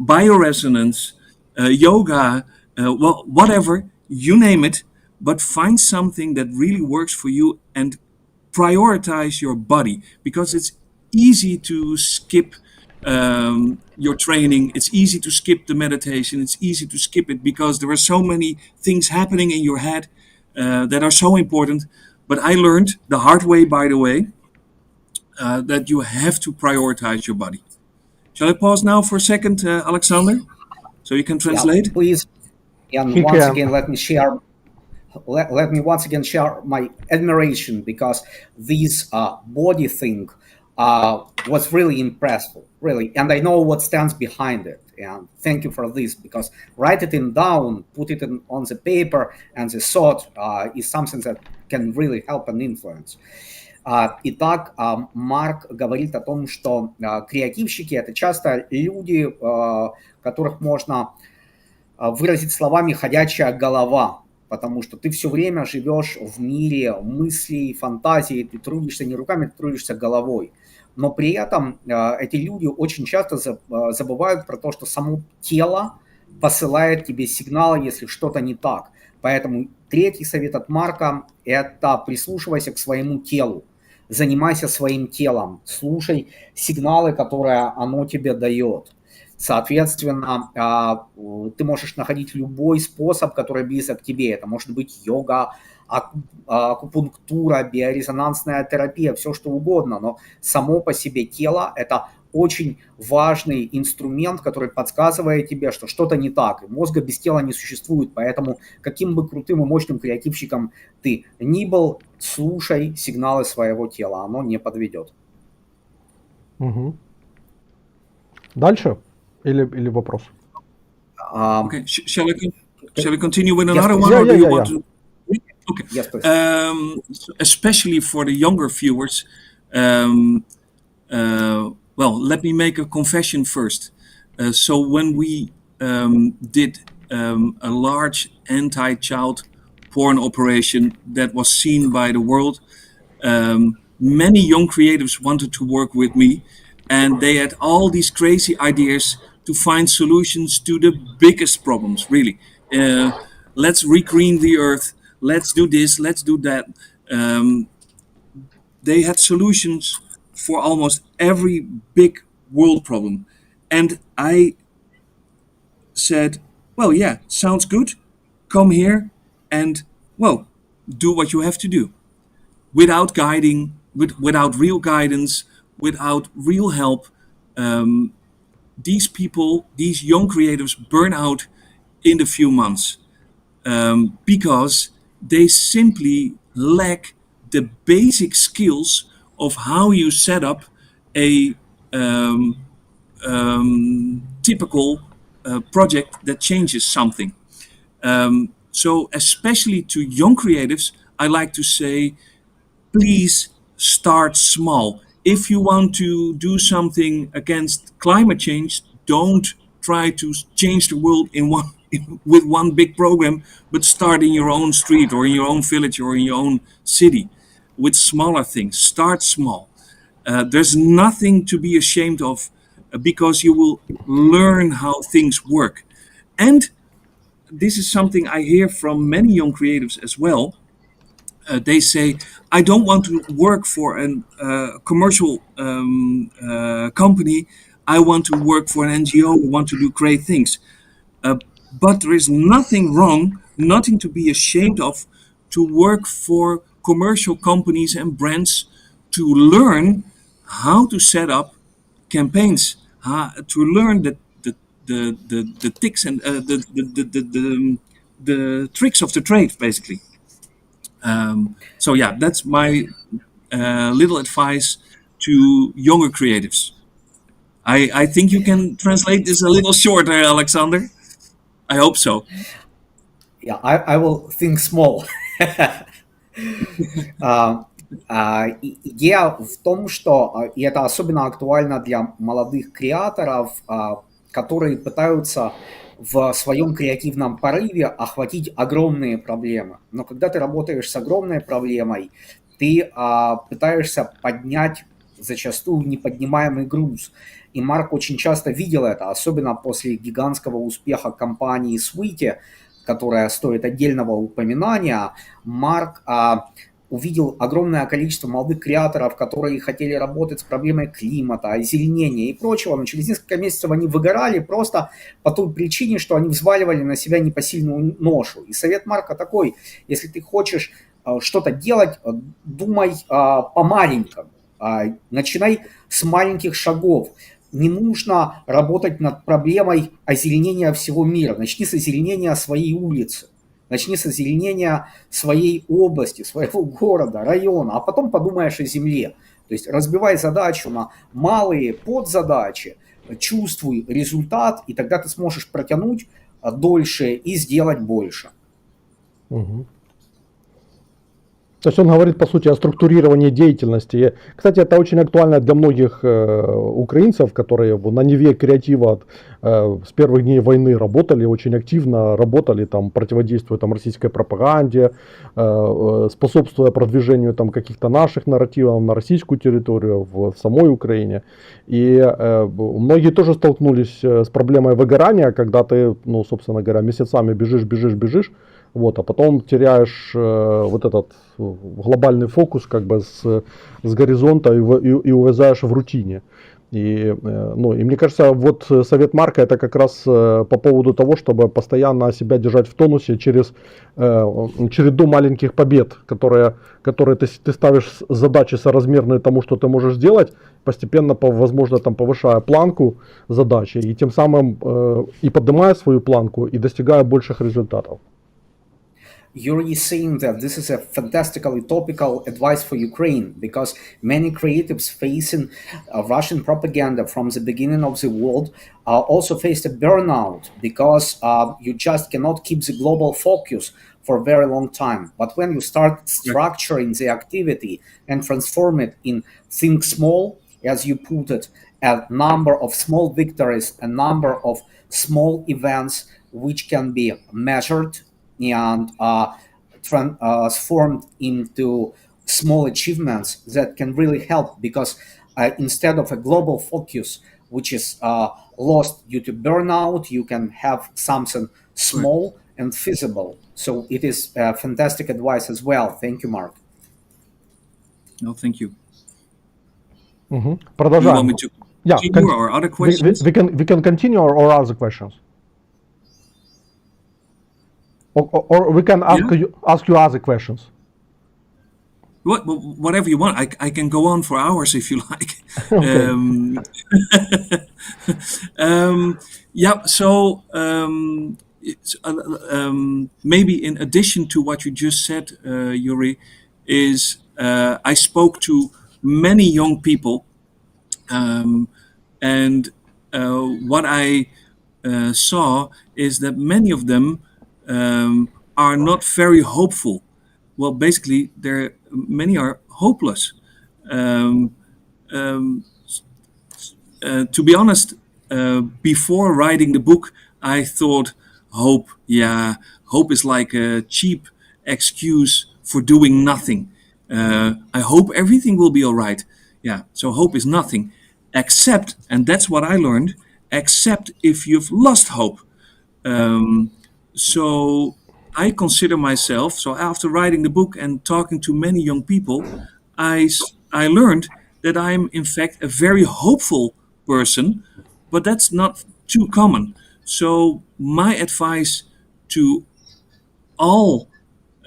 bioresonance, yoga, well, whatever, you name it, but find something that really works for you and prioritize your body, because it's easy to skip your training, it's easy to skip the meditation, it's easy to skip it because there are so many things happening in your head that are so important. But I learned the hard way, by the way, that you have to prioritize your body. Shall I pause now for a second, Alexander, so you can translate? Yeah, please. And He once can. again, let me once again share my admiration, because this body thing was really impressive, really. And I know what stands behind it. And thank you for this, because write it down, put it on the paper, and the thought is something that can really help and influence. Итак, Марк говорит о том, что креативщики – это часто люди, которых можно выразить словами «ходячая голова», потому что ты все время живешь в мире мыслей, фантазий, ты трудишься не руками, ты трудишься головой. Но при этом эти люди очень часто забывают про то, что само тело посылает тебе сигналы, если что-то не так. Поэтому третий совет от Марка – это прислушивайся к своему телу. Занимайся своим телом, слушай сигналы, которые оно тебе дает. Соответственно, ты можешь находить любой способ, который близок к тебе. Это может быть йога, акупунктура, биорезонансная терапия, все что угодно. Но само по себе тело – это очень важный инструмент, который подсказывает тебе, что что-то не так. И мозга без тела не существует, поэтому каким бы крутым и мощным креативщиком ты ни был, слушай сигналы своего тела, оно не подведет. Угу. Дальше или вопрос? Okay. Shall we continue with another one, Yeah, or do yeah, you yeah, want yeah. to? Okay. Yes, please. Especially for the younger viewers, well, let me make a confession first. So when we did a large anti-child porn operation that was seen by the world, many young creatives wanted to work with me, and they had all these crazy ideas to find solutions to the biggest problems, really. Let's regreen the earth, let's do this, let's do that. They had solutions for almost every big world problem. And I said, well, yeah, sounds good. Come here and, well, do what you have to do. Without guiding, without real guidance, without real help, these people, these young creatives burn out in a few months because they simply lack the basic skills of how you set up a typical project that changes something. So especially to young creatives, I like to say, please start small. If you want to do something against climate change, don't try to change the world with one big program, but start in your own street or in your own village or in your own city with smaller things. Start small. There's nothing to be ashamed of because you will learn how things work. And this is something I hear from many young creatives as well. They say, I don't want to work for a commercial company. I want to work for an NGO. I want to do great things. But there is nothing wrong, nothing to be ashamed of, to work for commercial companies and brands to learn how to set up campaigns, to learn the tricks and the tricks of the trade, basically. So yeah, that's my little advice to younger creatives. I think you can translate this a little shorter, Alexander. I hope so. Yeah, I will think small. Идея в том, что, и это особенно актуально для молодых креаторов, которые пытаются в своем креативном порыве охватить огромные проблемы. Но когда ты работаешь с огромной проблемой, ты пытаешься поднять зачастую неподнимаемый груз. И Марк очень часто видел это, особенно после гигантского успеха компании Свите, которая стоит отдельного упоминания. Марк увидел огромное количество молодых креаторов, которые хотели работать с проблемой климата, озеленения и прочего, но через несколько месяцев они выгорали просто по той причине, что они взваливали на себя непосильную ношу. И совет Марка такой: если ты хочешь что-то делать, думай по-маленькому, начинай с маленьких шагов. не нужно работать над проблемой озеленения всего мира. Начни с озеленения своей улицы, начни с озеленения своей области, своего города, района, а потом подумаешь о земле. То есть разбивай задачу на малые подзадачи, чувствуй результат, и тогда ты сможешь протянуть дольше и сделать больше. Угу. То есть он говорит, по сути, о структурировании деятельности. Кстати, это очень актуально для многих украинцев, которые на Неве креатива с первых дней войны работали, очень активно работали, там, противодействуя там, российской пропаганде, способствуя продвижению там, каких-то наших нарративов на российскую территорию, в самой Украине. И многие тоже столкнулись с проблемой выгорания, когда ты, ну, собственно говоря, месяцами бежишь, вот, а потом теряешь вот этот глобальный фокус как бы с горизонта и увязаешь в рутине. И мне кажется, вот совет Марка это как раз по поводу того, чтобы постоянно себя держать в тонусе через череду маленьких побед, которые ты ставишь задачи соразмерные тому, что ты можешь сделать, постепенно, возможно, там повышая планку задачи, и тем самым и поднимая свою планку, и достигая больших результатов. Yuri is saying that this is a fantastically topical advice for Ukraine, because many creatives facing Russian propaganda from the beginning of the world also faced a burnout, because you just cannot keep the global focus for a very long time. But when you start structuring the activity and transform it in think small, as you put it, a number of small victories, a number of small events which can be measured and transformed into small achievements that can really help, because instead of a global focus which is lost due to burnout, you can have something small and feasible. So it is fantastic advice as well. Thank you, Mark. No, thank you. Продолжаем. You want me to continue or other questions? We can continue or other questions. Or we can ask you other questions. Whatever you want. I can go on for hours if you like. Okay. Maybe in addition to what you just said, Yuri, is I spoke to many young people, and what I saw is that many of them are not very hopeful. Well, basically, many are hopeless. To be honest, before writing the book, I thought hope is like a cheap excuse for doing nothing. I hope everything will be all right. Yeah, so hope is nothing, except, and that's what I learned, except if you've lost hope. So I consider myself, so after writing the book and talking to many young people, I learned that I'm in fact a very hopeful person, but that's not too common. So my advice to all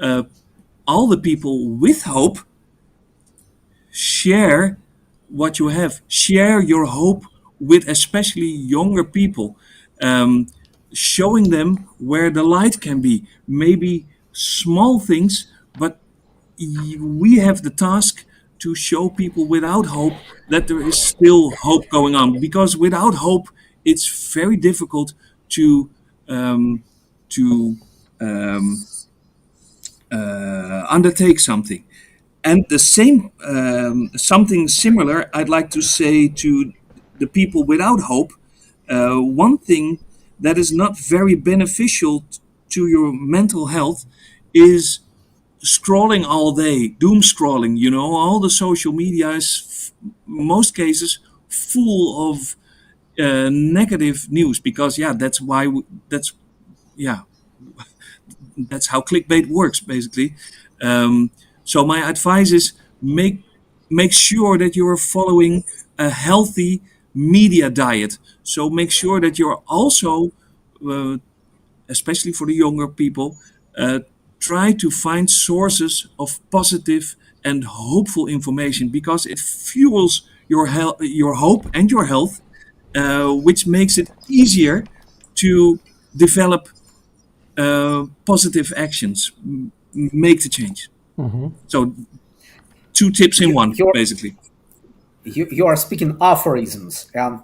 the people with hope: share what you have. Share your hope with especially younger people, showing them where the light can be. Maybe small things, but we have the task to show people without hope that there is still hope going on. Because without hope, it's very difficult to undertake something. And the same, something similar, I'd like to say to the people without hope. One thing that is not very beneficial to your mental health is scrolling all day, doom scrolling. You know, all the social media is, most cases, full of negative news, because that's how clickbait works, basically. So my advice is make sure that you are following a healthy media diet. So make sure that you're also, especially for the younger people, try to find sources of positive and hopeful information, because it fuels your hope and your health, which makes it easier to develop positive actions, make the change. So 2 tips in one, basically. You are speaking aphorisms, and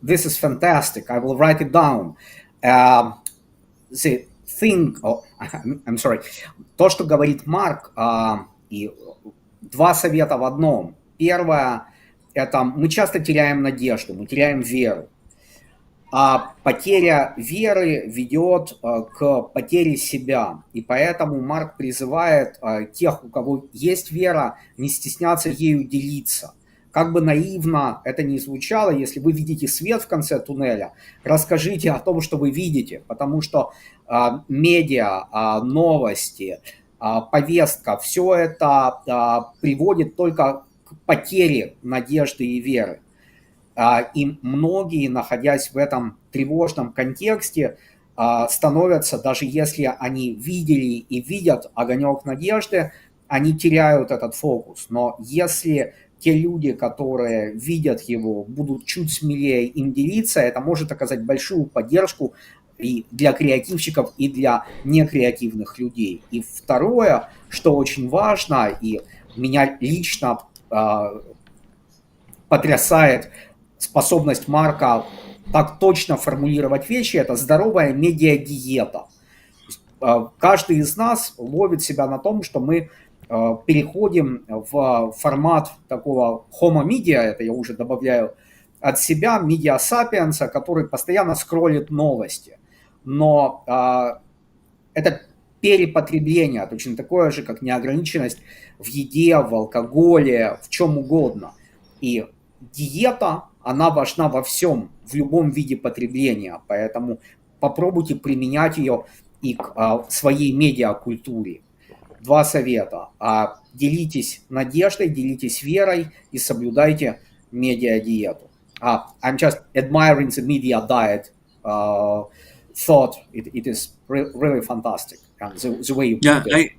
this is fantastic. I will write it down. The thing, I'm sorry, то, что говорит Марк, и 2 совета в одном. Первое, это мы часто теряем надежду, мы теряем веру. А потеря веры ведет к потере себя. И поэтому Марк призывает тех, у кого есть вера, не стесняться ею делиться. Как бы наивно это ни звучало, если вы видите свет в конце туннеля, расскажите о том, что вы видите, потому что медиа, новости, повестка, все это приводит только к потере надежды и веры. И многие, находясь в этом тревожном контексте, становятся, даже если они видели и видят огонек надежды, они теряют этот фокус. Но если те люди, которые видят его, будут чуть смелее им делиться, это может оказать большую поддержку и для креативщиков, и для некреативных людей. И второе, что очень важно, и меня лично потрясает способность Марка так точно формулировать вещи, это здоровая медиа-диета. Каждый из нас ловит себя на том, что мы переходим в формат такого homo media, это я уже добавляю от себя, медиа-сапиенса, который постоянно скроллит новости. Но это перепотребление, точно такое же, как неограниченность в еде, в алкоголе, в чем угодно. И диета, она важна во всем, в любом виде потребления, поэтому попробуйте применять ее и к своей медиакультуре. 2 совета. Делитесь надеждой, делитесь верой и соблюдайте медиа-диету. I'm just admiring the media diet thought. It is really fantastic. And the way you put it.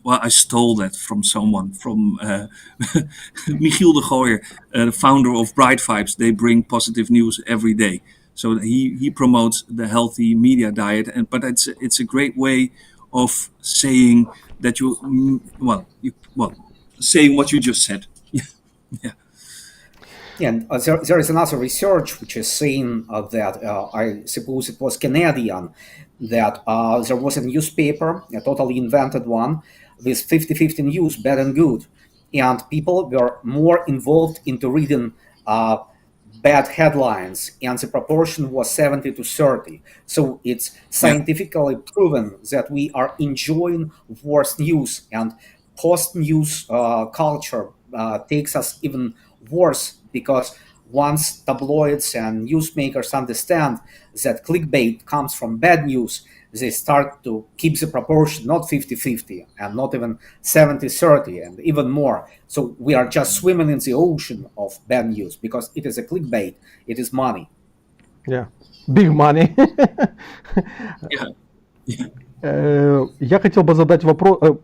I stole that from someone, from Michiel de Gooijer, the founder of Bright Vibes. They bring positive news every day. So he promotes the healthy media diet, but it's a great way of saying that saying what you just said. Yeah. And there is another research which is saying that I suppose it was Canadian, that there was a newspaper, a totally invented one, with 50-50 news, bad and good, and people were more involved into reading bad headlines, and the proportion was 70-30. So it's scientifically proven that we are enjoying worse news, and post-news culture takes us even worse, because once tabloids and newsmakers understand that clickbait comes from bad news, they start to keep the proportion not 50-50 and not even 70-30 and even more. So we are just swimming in the ocean of bad news because it is a clickbait, it is money. Yeah, big money. Я хотел бы задать вопрос,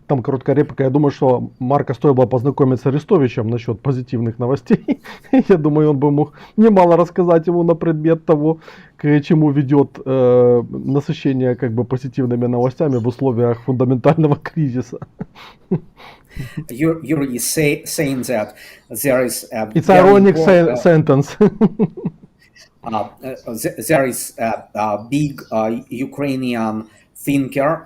там короткая реплика, я думаю, что Марка стоило бы познакомиться с Арестовичем насчет позитивных новостей. Я думаю, он бы мог немало рассказать ему на предмет того, к чему ведет насыщение как бы позитивными новостями в условиях фундаментального кризиса. You're saying that there is a It's an ironic sentence. There is a big Ukrainian thinker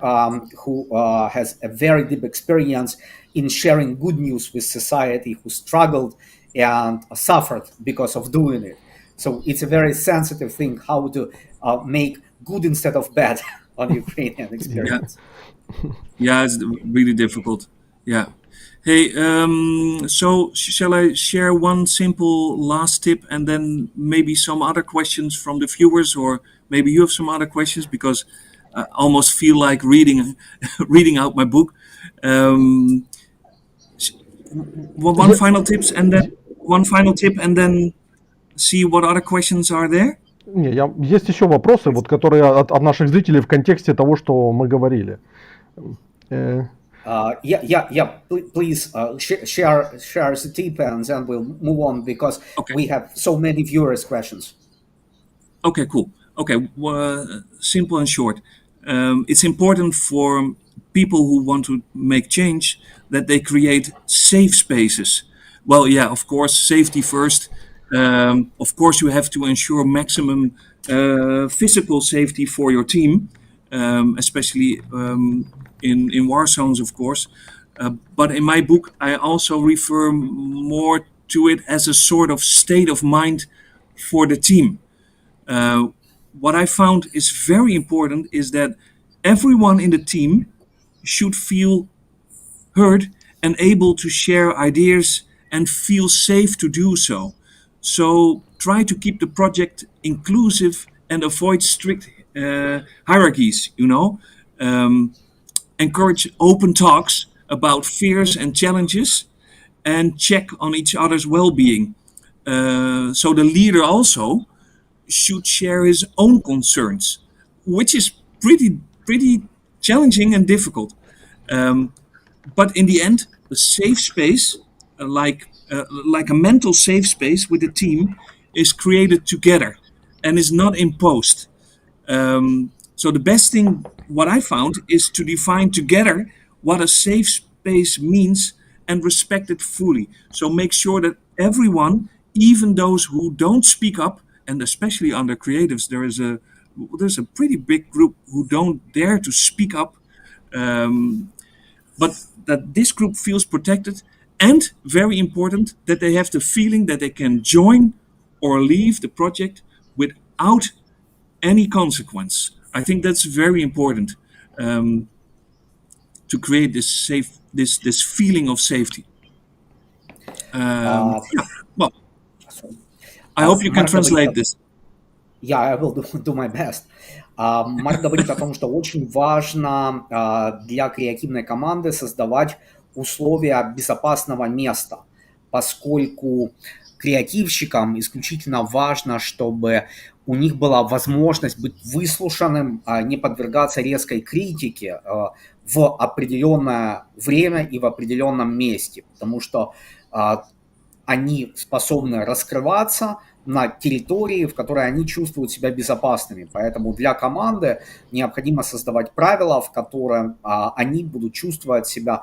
who has a very deep experience in sharing good news with society, who struggled and suffered because of doing it. So it's a very sensitive thing how to make good instead of bad on Ukrainian experience. Yeah, it's really difficult. Yeah. Hey, so shall I share one simple last tip and then maybe some other questions from the viewers, or maybe you have some other questions, because I almost feel like reading out my book. One final tip and then see what other questions are there. Есть еще вопросы, вот, которые от наших зрителей в контексте того, что мы говорили. Please share the tip, and then we'll move on because we have so many viewers' questions. Okay, cool. Okay, simple and short. It's important for people who want to make change that they create safe spaces. Well, yeah, of course, safety first. Of course, you have to ensure maximum physical safety for your team, especially in war zones, of course. But in my book, I also refer more to it as a sort of state of mind for the team. What I found is very important is that everyone in the team should feel heard and able to share ideas and feel safe to do so. So try to keep the project inclusive and avoid strict hierarchies, encourage open talks about fears and challenges and check on each other's well-being. So the leader also should share his own concerns, which is pretty challenging and difficult. But in the end, a safe space, like a mental safe space with the team, is created together and is not imposed. So the best thing, what I found, is to define together what a safe space means and respect it fully. So make sure that everyone, even those who don't speak up, and especially under creatives, there's a pretty big group who don't dare to speak up, but that this group feels protected, and very important, that they have the feeling that they can join or leave the project without any consequence. I think that's very important to create this this feeling of safety. Well, I hope you can translate this. Yeah, I will do my best. Марк говорит о том, что очень важно для креативной команды создавать условия безопасного места, поскольку креативщикам исключительно важно, чтобы у них была возможность быть выслушанным, не подвергаться резкой критике в определенное время и в определенном месте, потому что они способны раскрываться на территории, в которой они чувствуют себя безопасными. Поэтому для команды необходимо создавать правила, в которых они будут чувствовать себя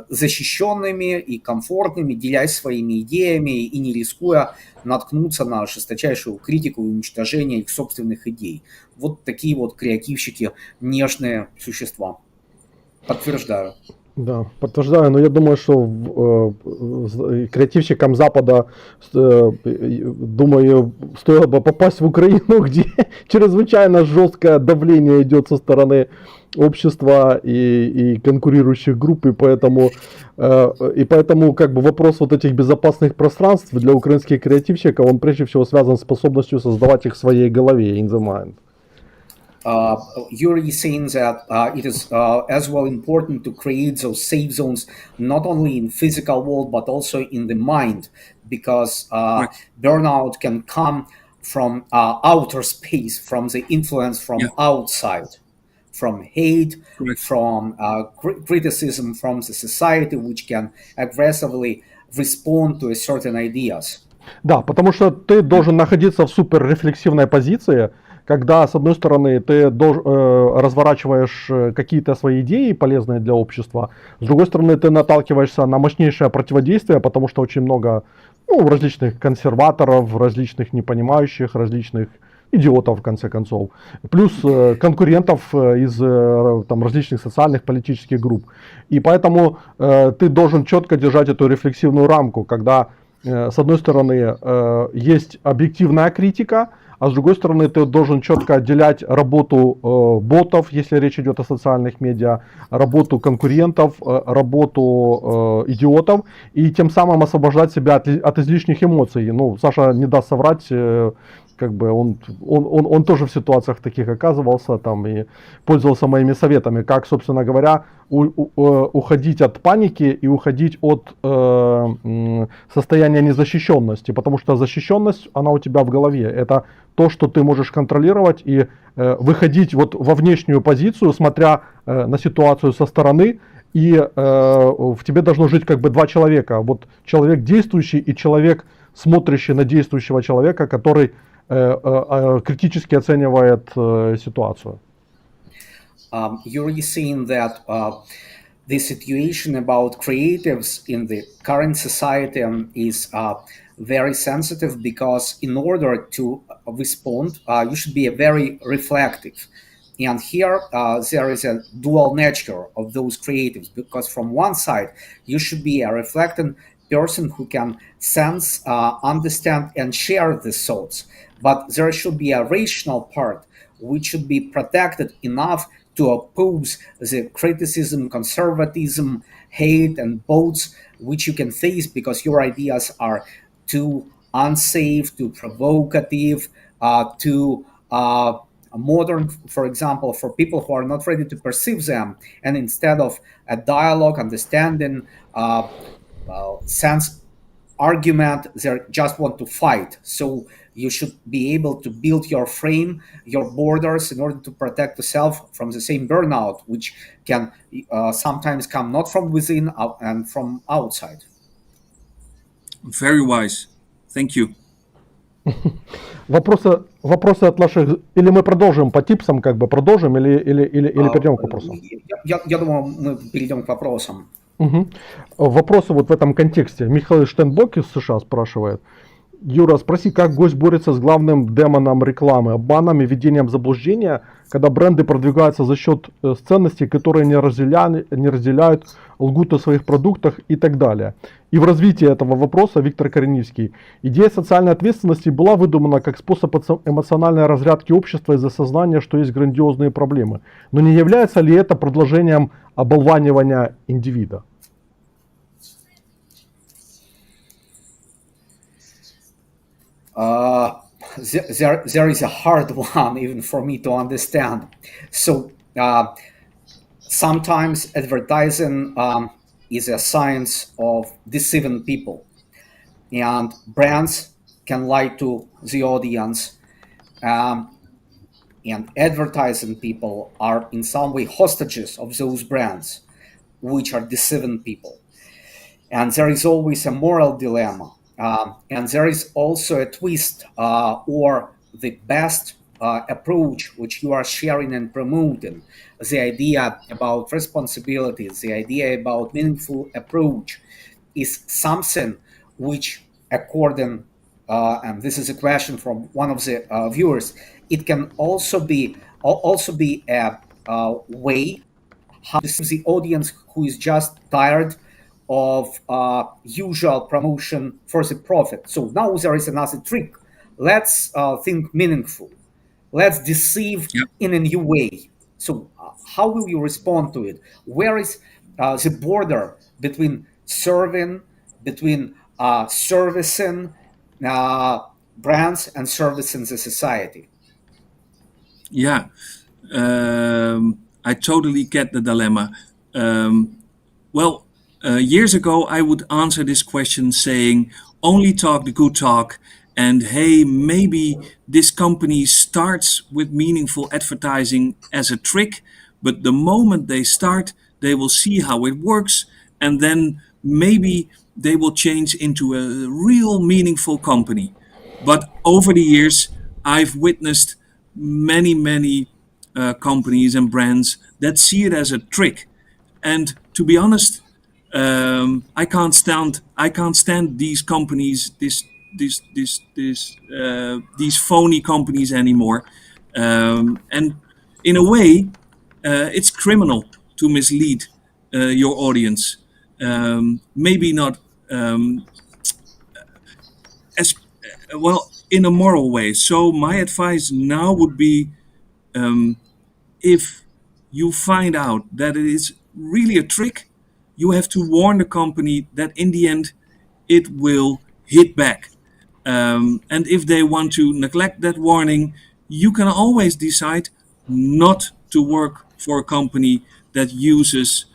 защищенными и комфортными, делясь своими идеями и не рискуя наткнуться на жесточайшую критику и уничтожение их собственных идей. Вот такие вот креативщики, нежные существа. Подтверждаю. Да, подтверждаю, но я думаю, что креативщикам Запада, думаю, стоило бы попасть в Украину, где чрезвычайно жесткое давление идет со стороны общества и конкурирующих групп, и поэтому как бы вопрос вот этих безопасных пространств для украинских креативщиков, он прежде всего связан с способностью создавать их в своей голове, in the mind. Yuri is saying that it is as well important to create those safe zones not only in physical world but also in the mind, because burnout can come from outer space, from the influence from outside, from hate, from criticism from the society, which can aggressively respond to certain ideas. Да, потому что ты должен находиться в суперрефлексивной позиции, когда, с одной стороны, ты разворачиваешь какие-то свои идеи, полезные для общества, с другой стороны, ты наталкиваешься на мощнейшее противодействие, потому что очень много различных консерваторов, различных непонимающих, различных идиотов, в конце концов, плюс конкурентов из различных социальных, политических групп. И поэтому ты должен четко держать эту рефлексивную рамку, когда, с одной стороны, есть объективная критика, а с другой стороны, ты должен четко отделять работу ботов, если речь идет о социальных медиа, работу конкурентов, работу идиотов, и тем самым освобождать себя от излишних эмоций. Ну, Саша не даст соврать, как бы он тоже в ситуациях таких оказывался там и пользовался моими советами, как, собственно говоря, уходить от паники и уходить от состояния незащищенности, потому что защищенность, она у тебя в голове, это то, что ты можешь контролировать и выходить вот во внешнюю позицию, смотря на ситуацию со стороны, и в тебе должно жить как бы два человека. Вот человек действующий и человек, смотрящий на действующего человека, который критически оценивает ситуацию. You're really saying that the situation about creatives in the current society is very sensitive, because in order to respond, you should be very reflective. And here there is a dual nature of those creatives, because from one side, you should be a reflecting person who can sense, understand, and share the thoughts. But there should be a rational part, which should be protected enough to oppose the criticism, conservatism, hate, and boats which you can face because your ideas are too unsafe, too provocative, too modern, for example, for people who are not ready to perceive them. And instead of a dialogue, understanding, sense, argument, they just want to fight. So you should be able to build your frame, your borders, in order to protect yourself from the same burnout, which can sometimes come not from within and from outside. Very wise. Thank you. Вопросы от наших... Или мы продолжим по типсам, как бы продолжим, или перейдем к вопросам? Я думаю, мы перейдем к вопросам. Угу. Вопросы вот в этом контексте. Михаил Штенбок из США спрашивает. Юра, спроси, как гость борется с главным демоном рекламы, обманом и введением в заблуждение, когда бренды продвигаются за счет ценностей, которые не разделяют, лгут о своих продуктах и так далее. И в развитии этого вопроса Виктор Кореневский. Идея социальной ответственности была выдумана как способ эмоциональной разрядки общества из-за сознания, что есть грандиозные проблемы. Но не является ли это продолжением оболванивания индивида? There is a hard one even for me to understand. So sometimes advertising is a science of deceiving people, and brands can lie to the audience, and advertising people are in some way hostages of those brands which are deceiving people. And there is always a moral dilemma. And there is also a twist or the best approach which you are sharing and promoting. The idea about responsibility, the idea about meaningful approach is something which, according, and this is a question from one of the viewers, it can also be a way how to see the audience who is just tired of usual promotion for the profit. So now there is another trick. Let's think meaningful. Let's deceive in a new way. So how will you respond to it? Where is the border between serving, between servicing brands and servicing the society? Yeah, I totally get the dilemma. Years ago, I would answer this question saying, only talk the good talk. And hey, maybe this company starts with meaningful advertising as a trick, but the moment they start, they will see how it works. And then maybe they will change into a real meaningful company. But over the years, I've witnessed many companies and brands that see it as a trick. And to be honest, I can't stand these companies, these phony companies anymore. And in a way, it's criminal to mislead your audience. Maybe not as well in a moral way. So my advice now would be, if you find out that it is really a trick, you have to warn the company that in the end it will hit back. And if they want to neglect that warning, you can always decide not to work for a company that uses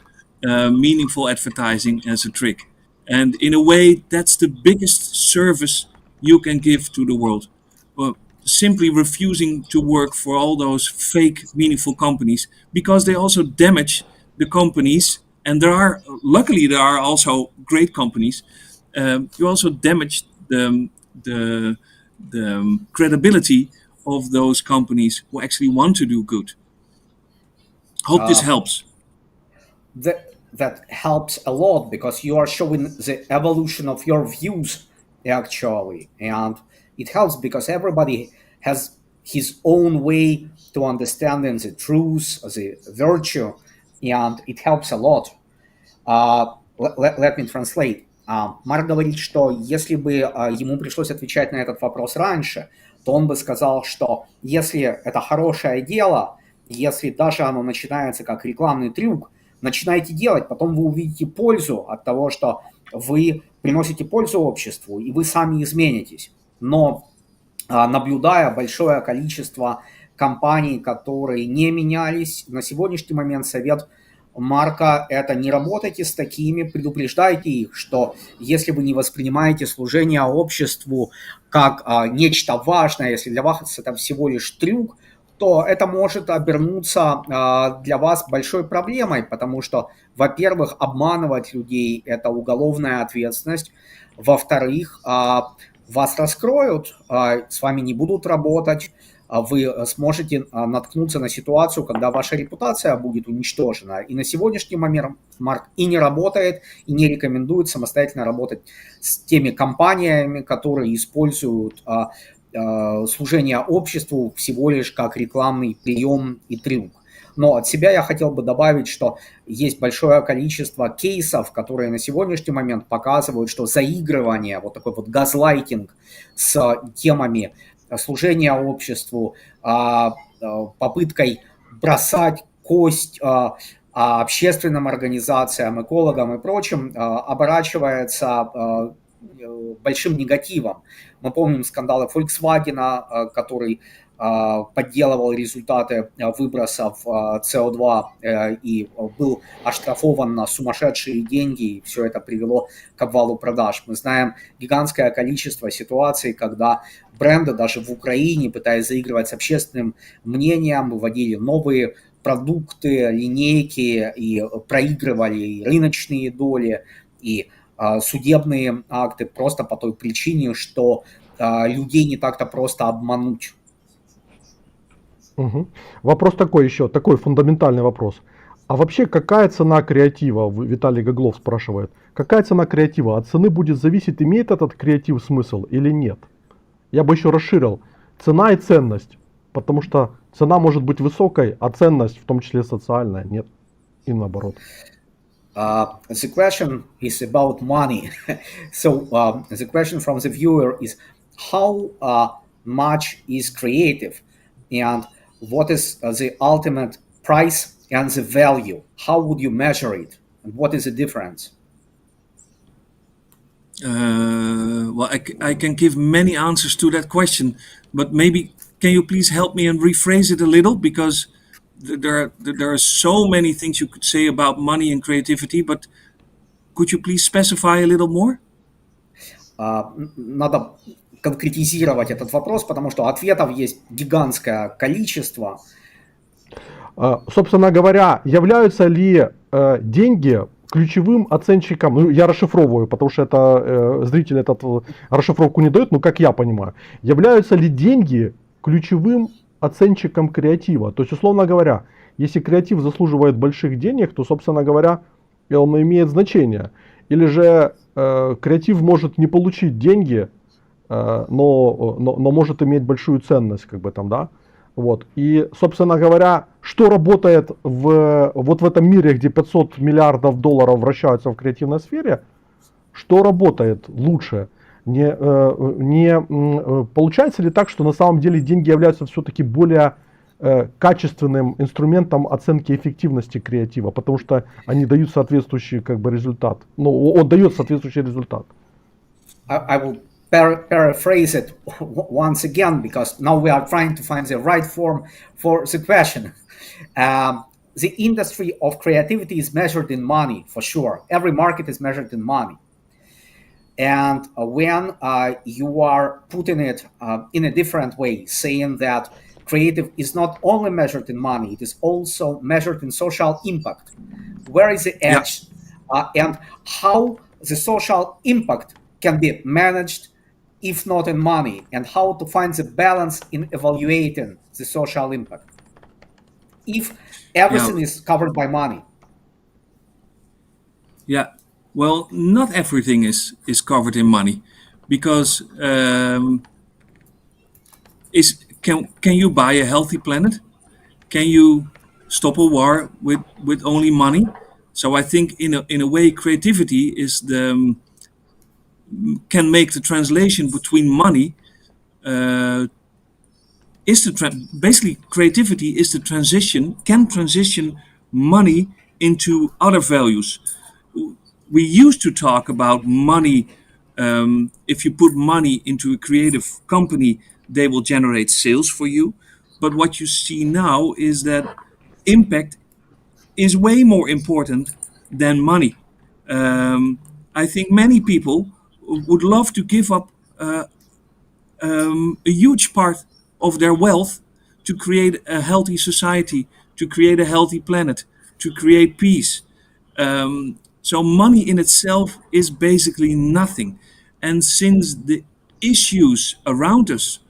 meaningful advertising as a trick. And in a way, that's the biggest service you can give to the world. Well, simply refusing to work for all those fake meaningful companies, because they also damage the companies And luckily, there are also great companies. You also damaged the credibility of those companies who actually want to do good. Hope this helps. That helps a lot, because you are showing the evolution of your views, actually. And it helps because everybody has his own way to understanding the truth, the virtue, and it helps a lot. Let me translate. Марк говорит, что если бы ему пришлось отвечать на этот вопрос раньше, то он бы сказал, что если это хорошее дело, если даже оно начинается как рекламный трюк, начинайте делать, потом вы увидите пользу от того, что вы приносите пользу обществу, и вы сами изменитесь. Но наблюдая большое количество компаний, которые не менялись, на сегодняшний момент совет Марка – это не работайте с такими, предупреждайте их, что если вы не воспринимаете служение обществу как нечто важное, если для вас это всего лишь трюк, то это может обернуться для вас большой проблемой, потому что, во-первых, обманывать людей – это уголовная ответственность, во-вторых, вас раскроют, с вами не будут работать, вы сможете наткнуться на ситуацию, когда ваша репутация будет уничтожена. И на сегодняшний момент Марк и не работает, и не рекомендует самостоятельно работать с теми компаниями, которые используют служение обществу всего лишь как рекламный прием и трюк. Но от себя я хотел бы добавить, что есть большое количество кейсов, которые на сегодняшний момент показывают, что заигрывание, вот такой вот газлайтинг с темами служения обществу, попыткой бросать кость общественным организациям, экологам и прочим, оборачивается большим негативом. Мы помним скандалы Volkswagen, который подделывал результаты выбросов СО2 и был оштрафован на сумасшедшие деньги, и все это привело к обвалу продаж. Мы знаем гигантское количество ситуаций, когда бренды даже в Украине, пытаясь заигрывать с общественным мнением, выводили новые продукты, линейки и проигрывали и рыночные доли, и судебные акты просто по той причине, что людей не так-то просто обмануть. Угу. Вопрос такой еще, такой фундаментальный вопрос. А вообще какая цена креатива? Виталий Гоглов спрашивает. Какая цена креатива? От цены будет зависеть, имеет этот креатив смысл или нет? Я бы еще расширил. Цена и ценность. Потому что цена может быть высокой, а ценность, в том числе социальная, нет. И наоборот. The question is about money. So the question from the viewer is how much is creative? And what is the ultimate price and the value? How would you measure it? And what is the difference? Well, I can give many answers to that question, but maybe can you please help me and rephrase it a little? Because there are so many things you could say about money and creativity, but could you please specify a little more? Надо конкретизировать этот вопрос, потому что ответов есть гигантское количество. Собственно говоря, являются ли деньги ключевым оценщиком? Ну, я расшифровываю, потому что это зритель этот расшифровку не дает, но как я понимаю, являются ли деньги ключевым оценщиком креатива? То есть, условно говоря, если креатив заслуживает больших денег, то, собственно говоря, он имеет значение. Или же креатив может не получить деньги, но может иметь большую ценность, как бы там, да. Вот. И, собственно говоря, что работает вот в этом мире, где 500 миллиардов долларов вращаются в креативной сфере, что работает лучше? Не получается ли так, что на самом деле деньги являются все-таки более качественным инструментом оценки эффективности креатива, потому что они дают соответствующий как бы результат. Ну, он дает соответствующий результат. I will paraphrase it once again, because now we are trying to find the right form for the question. The industry of creativity is measured in money, for sure. Every market is measured in money. And when you are putting it in a different way, saying that creative is not only measured in money, it is also measured in social impact. Where is the edge? And how the social impact can be managed, if not in money, and how to find the balance in evaluating the social impact if everything is covered by money. Yeah, well, not everything is covered in money, because can you buy a healthy planet? Can you stop a war with only money? So I think in a way creativity is can make the translation between money basically creativity is the can transition money into other values. We used to talk about money. If you put money into a creative company, they will generate sales for you. But what you see now is that impact is way more important than money. I think many people would love to give up a huge part of their wealth to create a healthy society, to create a healthy planet, to create peace. So money in itself is basically nothing. And since the issues around us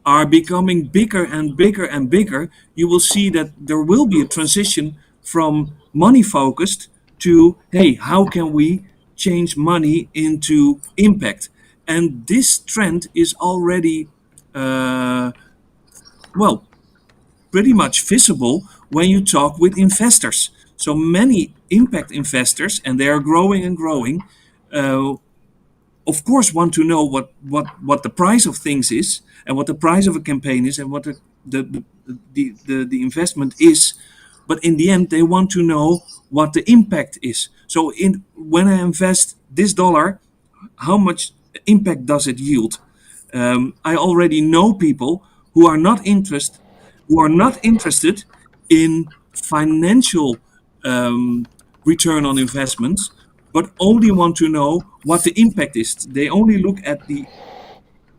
are becoming bigger and bigger and bigger, you will see that there will be a transition from money focused to, hey, how can we change money into impact? And this trend is already, pretty much visible when you talk with investors. So many impact investors, and they are growing and growing, of course want to know what the price of things is, and what the price of a campaign is, and what the investment is. But in the end, they want to know what the impact is. So when I invest this dollar, how much impact does it yield? I already know people who are not interested in financial return on investments, but only want to know what the impact is. They only look at the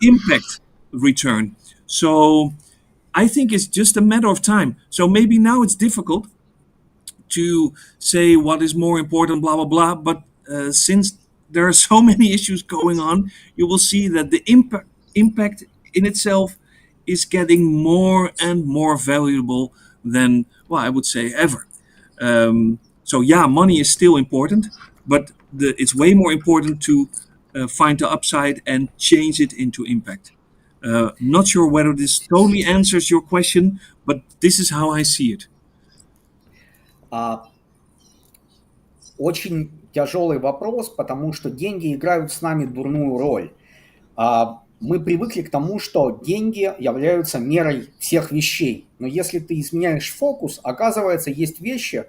impact return. So I think it's just a matter of time. So maybe now it's difficult to say what is more important, blah, blah, blah. But since there are so many issues going on, you will see that the impact in itself is getting more and more valuable than, well, I would say ever. So yeah, money is still important, but it's way more important to find the upside and change it into impact. Not sure whether this totally answers your question, but this is how I see it. Очень тяжелый вопрос, потому что деньги играют с нами дурную роль. Мы привыкли к тому, что деньги являются мерой всех вещей. Но если ты изменяешь фокус, оказывается, есть вещи,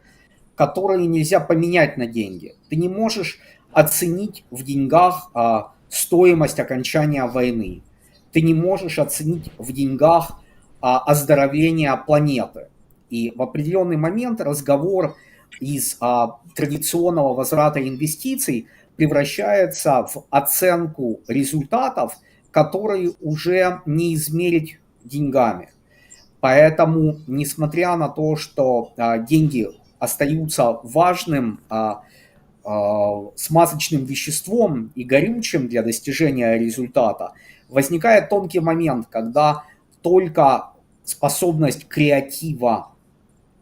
которые нельзя поменять на деньги. Ты не можешь оценить в деньгах стоимость окончания войны. Ты не можешь оценить в деньгах оздоровление планеты. И в определенный момент разговор из традиционного возврата инвестиций превращается в оценку результатов, которые уже не измерить деньгами. Поэтому, несмотря на то, что деньги остаются важным смазочным веществом и горючим для достижения результата, возникает тонкий момент, когда только способность креатива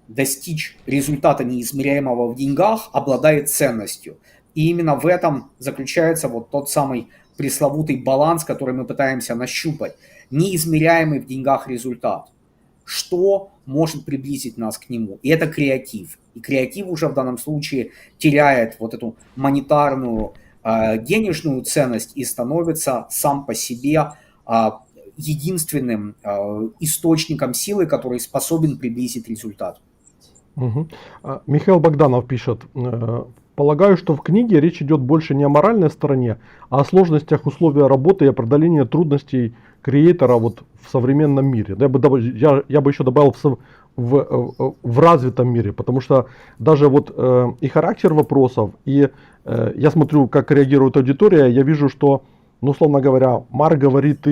достичь результата, неизмеряемого в деньгах, обладает ценностью. И именно в этом заключается вот тот самый пресловутый баланс, который мы пытаемся нащупать. Неизмеряемый в деньгах результат. Что может приблизить нас к нему? И это креатив. И креатив уже в данном случае теряет вот эту монетарную, денежную ценность и становится сам по себе единственным источником силы, который способен приблизить результат. Угу. Михаил Богданов пишет: полагаю, что в книге речь идет больше не о моральной стороне, а о сложностях условия работы и о преодолении трудностей креатора вот в современном мире. Я бы еще добавил в развитом мире, потому что даже вот и характер вопросов, и я смотрю, как реагирует аудитория, я вижу, что, ну, условно говоря, Марк говорит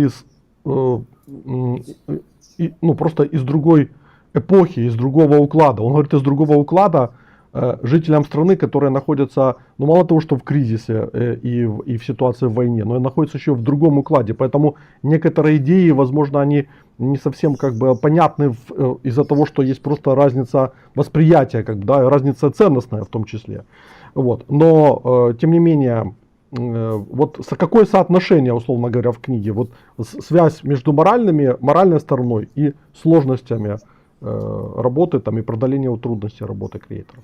просто из другой эпохи, из другого уклада. Он говорит из другого уклада, жителям страны, которые находятся, ну мало того, что в кризисе и в ситуации в войне, но и находятся еще в другом укладе. Поэтому некоторые идеи, возможно, они не совсем как бы понятны из-за того, что есть просто разница восприятия, как бы, да, разница ценностная в том числе. Вот. Но, тем не менее, вот какое соотношение, условно говоря, в книге, вот связь между моральной стороной и сложностями работы там, и преодоления трудностей работы креаторов?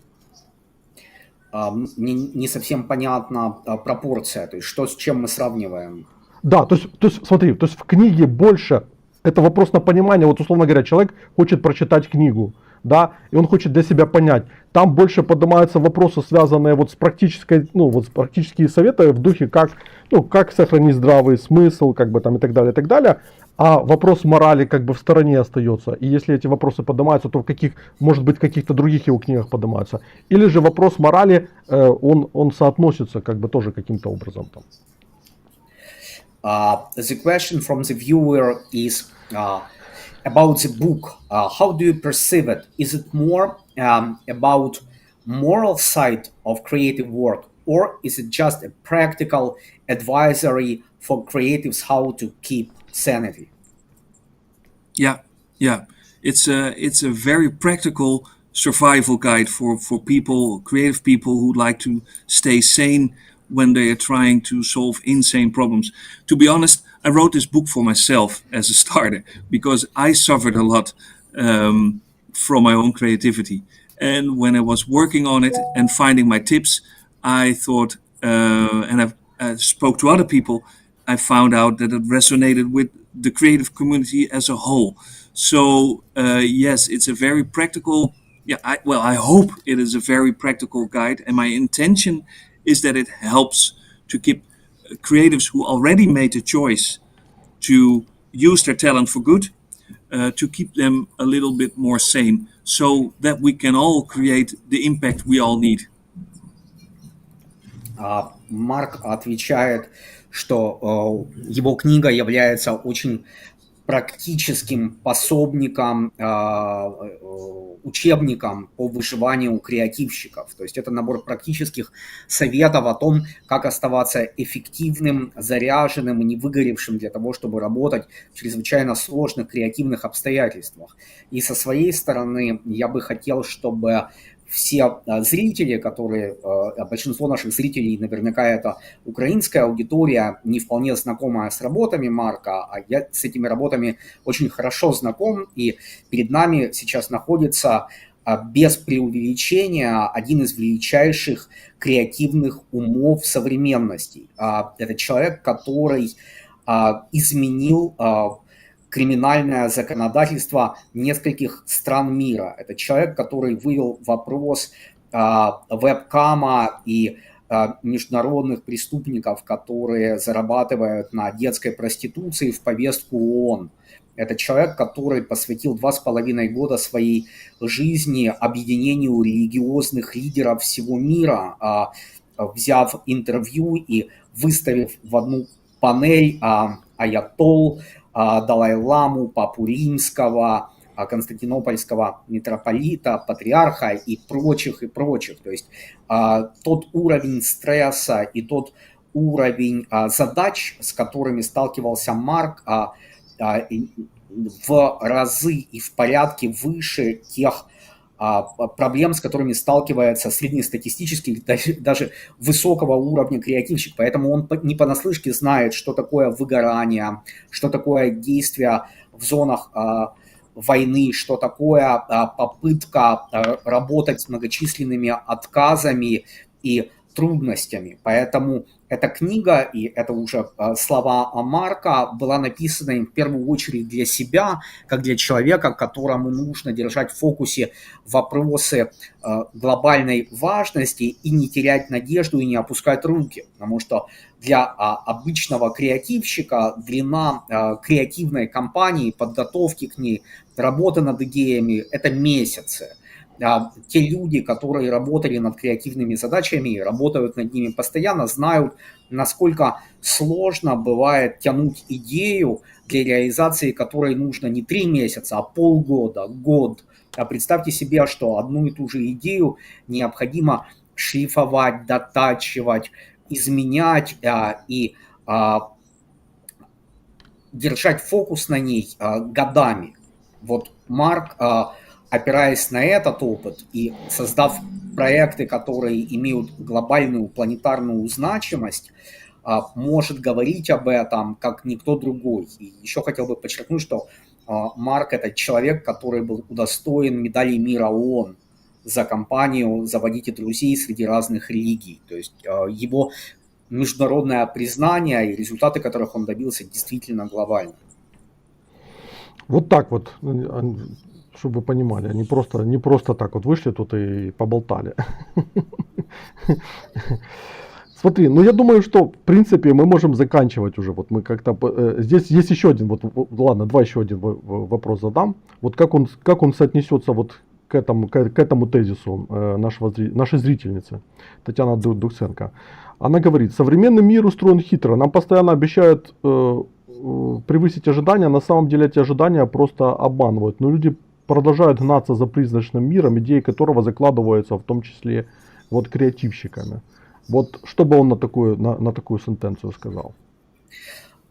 Мне не совсем понятна пропорция, то есть что с чем мы сравниваем. Да, то есть смотри, то есть в книге больше, это вопрос на понимание, вот условно говоря, человек хочет прочитать книгу, да, и он хочет для себя понять, там больше поднимаются вопросы, связанные вот с практической, ну вот с практические советы в духе, как, ну, как сохранить здравый смысл, как бы там и так далее, а вопрос морали как бы в стороне остается, и если эти вопросы поднимаются, то в каких, может быть, в каких-то других его книгах поднимаются, или же вопрос морали, он соотносится как бы тоже каким-то образом там. The question from the viewer is about the book. How do you perceive it? Is it more about moral side of creative work, or is it just a practical advisory for creatives how to keep sanity? Yeah. It's a very practical survival guide for people, creative people who like to stay sane when they are trying to solve insane problems. To be honest, I wrote this book for myself as a starter because I suffered a lot from my own creativity. And when I was working on it and finding my tips, I thought, and I spoke to other people, I found out that it resonated with the creative community as a whole. So yes, it's a very practical, I hope it is a very practical guide, and my intention is that it helps to keep creatives who already made a choice to use their talent for good, to keep them a little bit more sane, so that we can all create the impact we all need. Марк отвечает, что его книга является очень практическим пособником, учебником по выживанию креативщиков. То есть это набор практических советов о том, как оставаться эффективным, заряженным и не выгоревшим для того, чтобы работать в чрезвычайно сложных креативных обстоятельствах. И со своей стороны я бы хотел, чтобы все зрители, которые, большинство наших зрителей, наверняка это украинская аудитория, не вполне знакомая с работами Марка, а я с этими работами очень хорошо знаком, и перед нами сейчас находится, без преувеличения, один из величайших креативных умов современности. Это человек, который изменил криминальное законодательство нескольких стран мира. Это человек, который вывел вопрос вебкама и международных преступников, которые зарабатывают на детской проституции, в повестку ООН. Это человек, который посвятил 2,5 года своей жизни объединению религиозных лидеров всего мира, взяв интервью и выставив в одну панель аятолл, Далай-ламу, папу римского, константинопольского митрополита, патриарха и прочих. То есть тот уровень стресса и тот уровень задач, с которыми сталкивался Марк, в разы и в порядке выше тех проблем, с которыми сталкивается среднестатистический, даже высокого уровня креативщик. Поэтому он не понаслышке знает, что такое выгорание, что такое действие в зонах войны, что такое попытка работать с многочисленными отказами и трудностями. Поэтому эта книга, и это уже слова Марка, была написана в первую очередь для себя, как для человека, которому нужно держать в фокусе вопросы глобальной важности и не терять надежду и не опускать руки. Потому что для обычного креативщика длина креативной кампании, подготовки к ней, работы над идеями – это месяцы. Те люди, которые работали над креативными задачами, работают над ними постоянно, знают, насколько сложно бывает тянуть идею, для реализации которой нужно не 3 месяца, а полгода, год, Представьте себе, что одну и ту же идею необходимо шлифовать, дотачивать, изменять и держать фокус на ней годами. Вот Марк, опираясь на этот опыт и создав проекты, которые имеют глобальную планетарную значимость, может говорить об этом как никто другой. И еще хотел бы подчеркнуть, что Марк – это человек, который был удостоен медали мира ООН за кампанию «Заводите друзей среди разных религий». То есть его международное признание и результаты, которых он добился, действительно глобальны. Вот так вот, чтобы вы понимали, не просто так вот вышли тут и поболтали. Смотри, ну я думаю, что в принципе мы можем заканчивать уже. Вот мы как-то здесь есть еще один, вот ладно, еще один вопрос задам. Вот как он соотнесется вот к этому тезису нашей зрительницы Татьяны Духценко. Она говорит: современный мир устроен хитро, нам постоянно обещают превысить ожидания, на самом деле эти ожидания просто обманывают. Но люди продолжают гнаться за призрачным миром, идеи которого закладываются в том числе вот креативщиками. Вот что бы он на такую сентенцию сказал?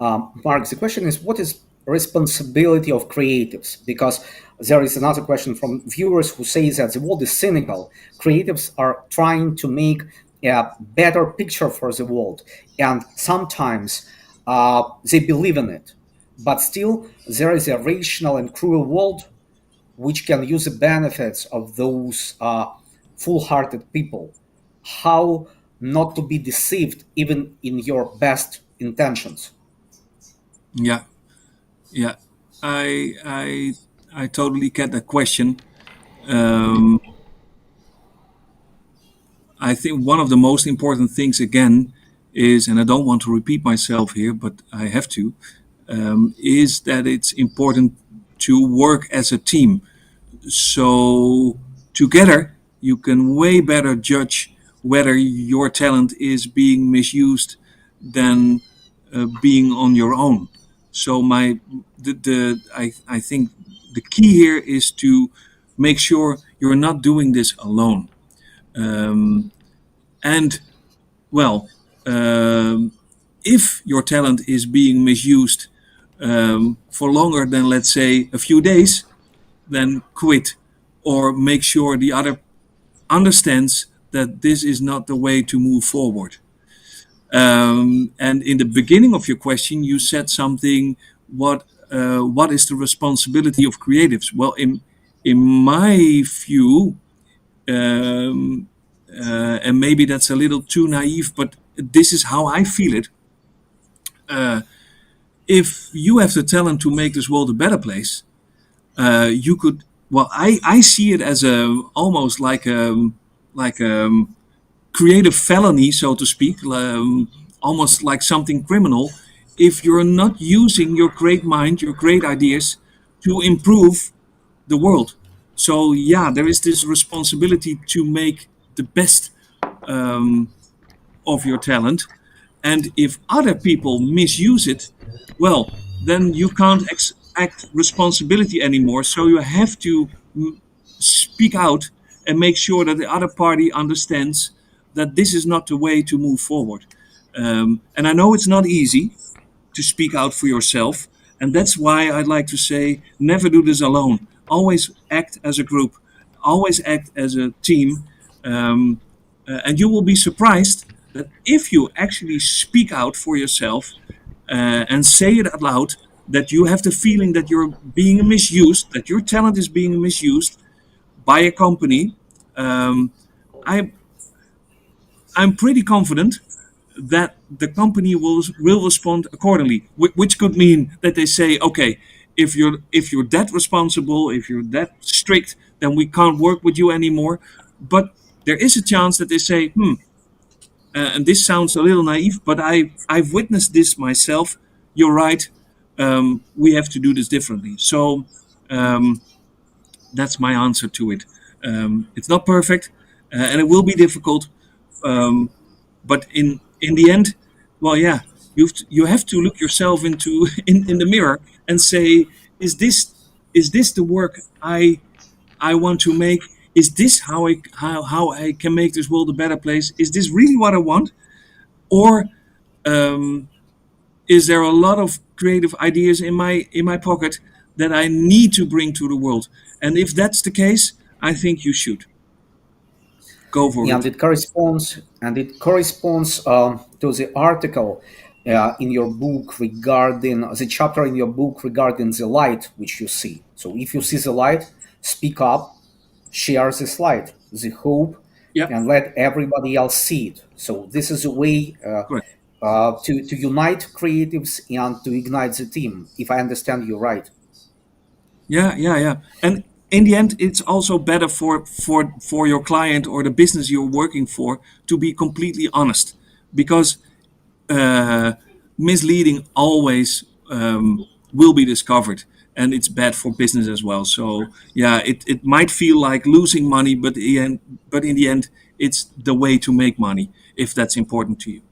Mark, the question is, what is responsibility of creatives? Because there is another question from viewers who say that the world is cynical. Creatives are trying to make a better picture for the world, and sometimes they believe in it. But still, there is a rational and cruel world which can use the benefits of those full-hearted people. How not to be deceived even in your best intentions? Yeah, I totally get that question. I think one of the most important things again is, and I don't want to repeat myself here, but I have to, is that it's important to work as a team. So together you can way better judge whether your talent is being misused than being on your own. So I think the key here is to make sure you're not doing this alone. If your talent is being misused for longer than, let's say, a few days, then quit, or make sure the other understands that this is not the way to move forward. And in the beginning of your question, you said something. What is the responsibility of creatives? Well, in my view, and maybe that's a little too naive, but this is how I feel it. If you have the talent to make this world a better place, you could. Well, I see it as almost like a creative felony, so to speak, almost like something criminal, if you're not using your great mind, your great ideas to improve the world. So yeah, there is this responsibility to make the best of your talent. And if other people misuse it, well, then you can't act responsibility anymore. So you have to speak out and make sure that the other party understands that this is not the way to move forward. And I know it's not easy to speak out for yourself. And that's why I'd like to say, never do this alone. Always act as a group. Always act as a team. And you will be surprised that if you actually speak out for yourself and say it out loud, that you have the feeling that you're being misused, that your talent is being misused by a company, I'm pretty confident that the company will respond accordingly, which could mean that they say, okay, if you're that responsible, if you're that strict, then we can't work with you anymore. But there is a chance that they say, and this sounds a little naive, but I've witnessed this myself. You're right. We have to do this differently. So that's my answer to it. It's not perfect, and it will be difficult. But in the end, well, yeah, you have to look yourself in the mirror and say, is this the work I I want to make? Is this how I can make this world a better place? Is this really what I want? Or is there a lot of creative ideas in my pocket that I need to bring to the world? And if that's the case, I think you should go for And it. it corresponds to the article in your book regarding the chapter in your book regarding the light which you see. So if you see the light, speak up, share this light, the hope, Yeah. and let everybody else see it. So this is a way to unite creatives and to ignite the team, if I understand you right. Yeah. And in the end, it's also better for your client or the business you're working for to be completely honest, because misleading always will be discovered, and it's bad for business as well. So yeah, it might feel like losing money, but in the end, it's the way to make money if that's important to you.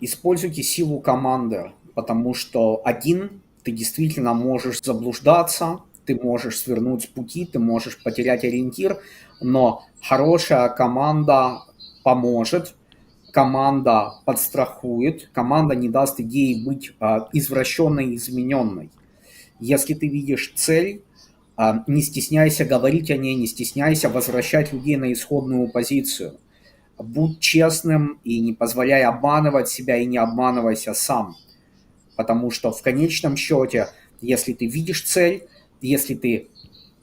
Используйте силу команды, потому что один ты действительно можешь заблуждаться, ты можешь свернуть с пути, ты можешь потерять ориентир, но хорошая команда поможет, команда подстрахует, команда не даст идее быть извращенной и измененной. Если ты видишь цель, не стесняйся говорить о ней, не стесняйся возвращать людей на исходную позицию. Будь честным и не позволяй обманывать себя, и не обманывайся сам. Потому что в конечном счете, если ты видишь цель, если ты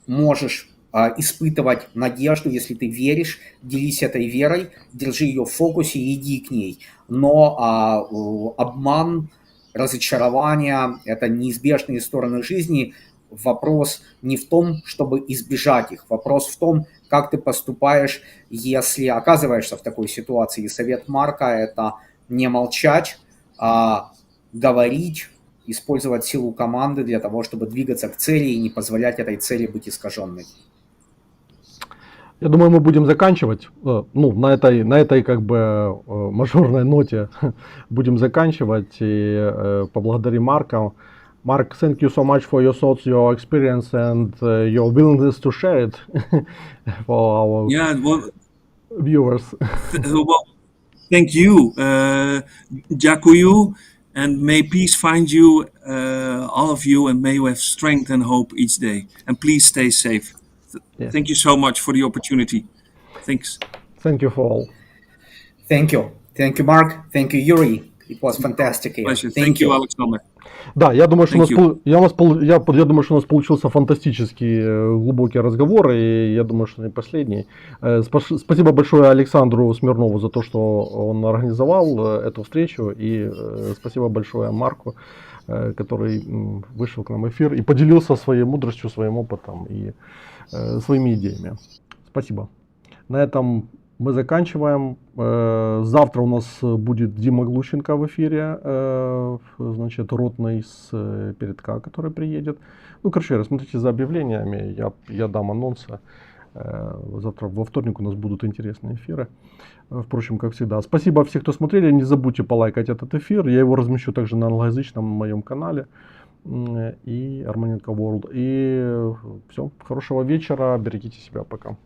можешь испытывать надежду, если ты веришь, делись этой верой, держи ее в фокусе и иди к ней. Но обман, разочарование – это неизбежные стороны жизни. Вопрос не в том, чтобы избежать их. Вопрос в том, как ты поступаешь, если оказываешься в такой ситуации. И совет Марка – это не молчать, а говорить, использовать силу команды для того, чтобы двигаться к цели и не позволять этой цели быть искаженной. Я думаю, мы будем заканчивать. На этой как бы мажорной ноте будем заканчивать. И поблагодарим Марка. Mark, thank you so much for your thoughts, your experience, and your willingness to share it for our viewers. Well, thank you. Дякую, and may peace find you, all of you, and may you have strength and hope each day. And please stay safe. Yes. Thank you so much for the opportunity. Thanks. Thank you for all. Thank you. Thank you, Mark. Thank you, Yuri. It was fantastic here. Pleasure. Thank you, Alexander. Да, я думаю, что я думаю, что у нас получился фантастический глубокий разговор, и я думаю, что не последний. Спасибо большое Александру Смирнову за то, что он организовал эту встречу, и спасибо большое Марку, который вышел к нам в эфир и поделился своей мудростью, своим опытом и своими идеями. Спасибо. На этом мы заканчиваем. Завтра у нас будет Дима Глущенко в эфире, значит, ротный с передка, который приедет. Смотрите за объявлениями, я дам анонсы. Завтра во вторник у нас будут интересные эфиры. Впрочем, как всегда. Спасибо всем, кто смотрели. Не забудьте полайкать этот эфир. Я его размещу также на англоязычном моем канале и Романенко World. И все. Хорошего вечера. Берегите себя. Пока.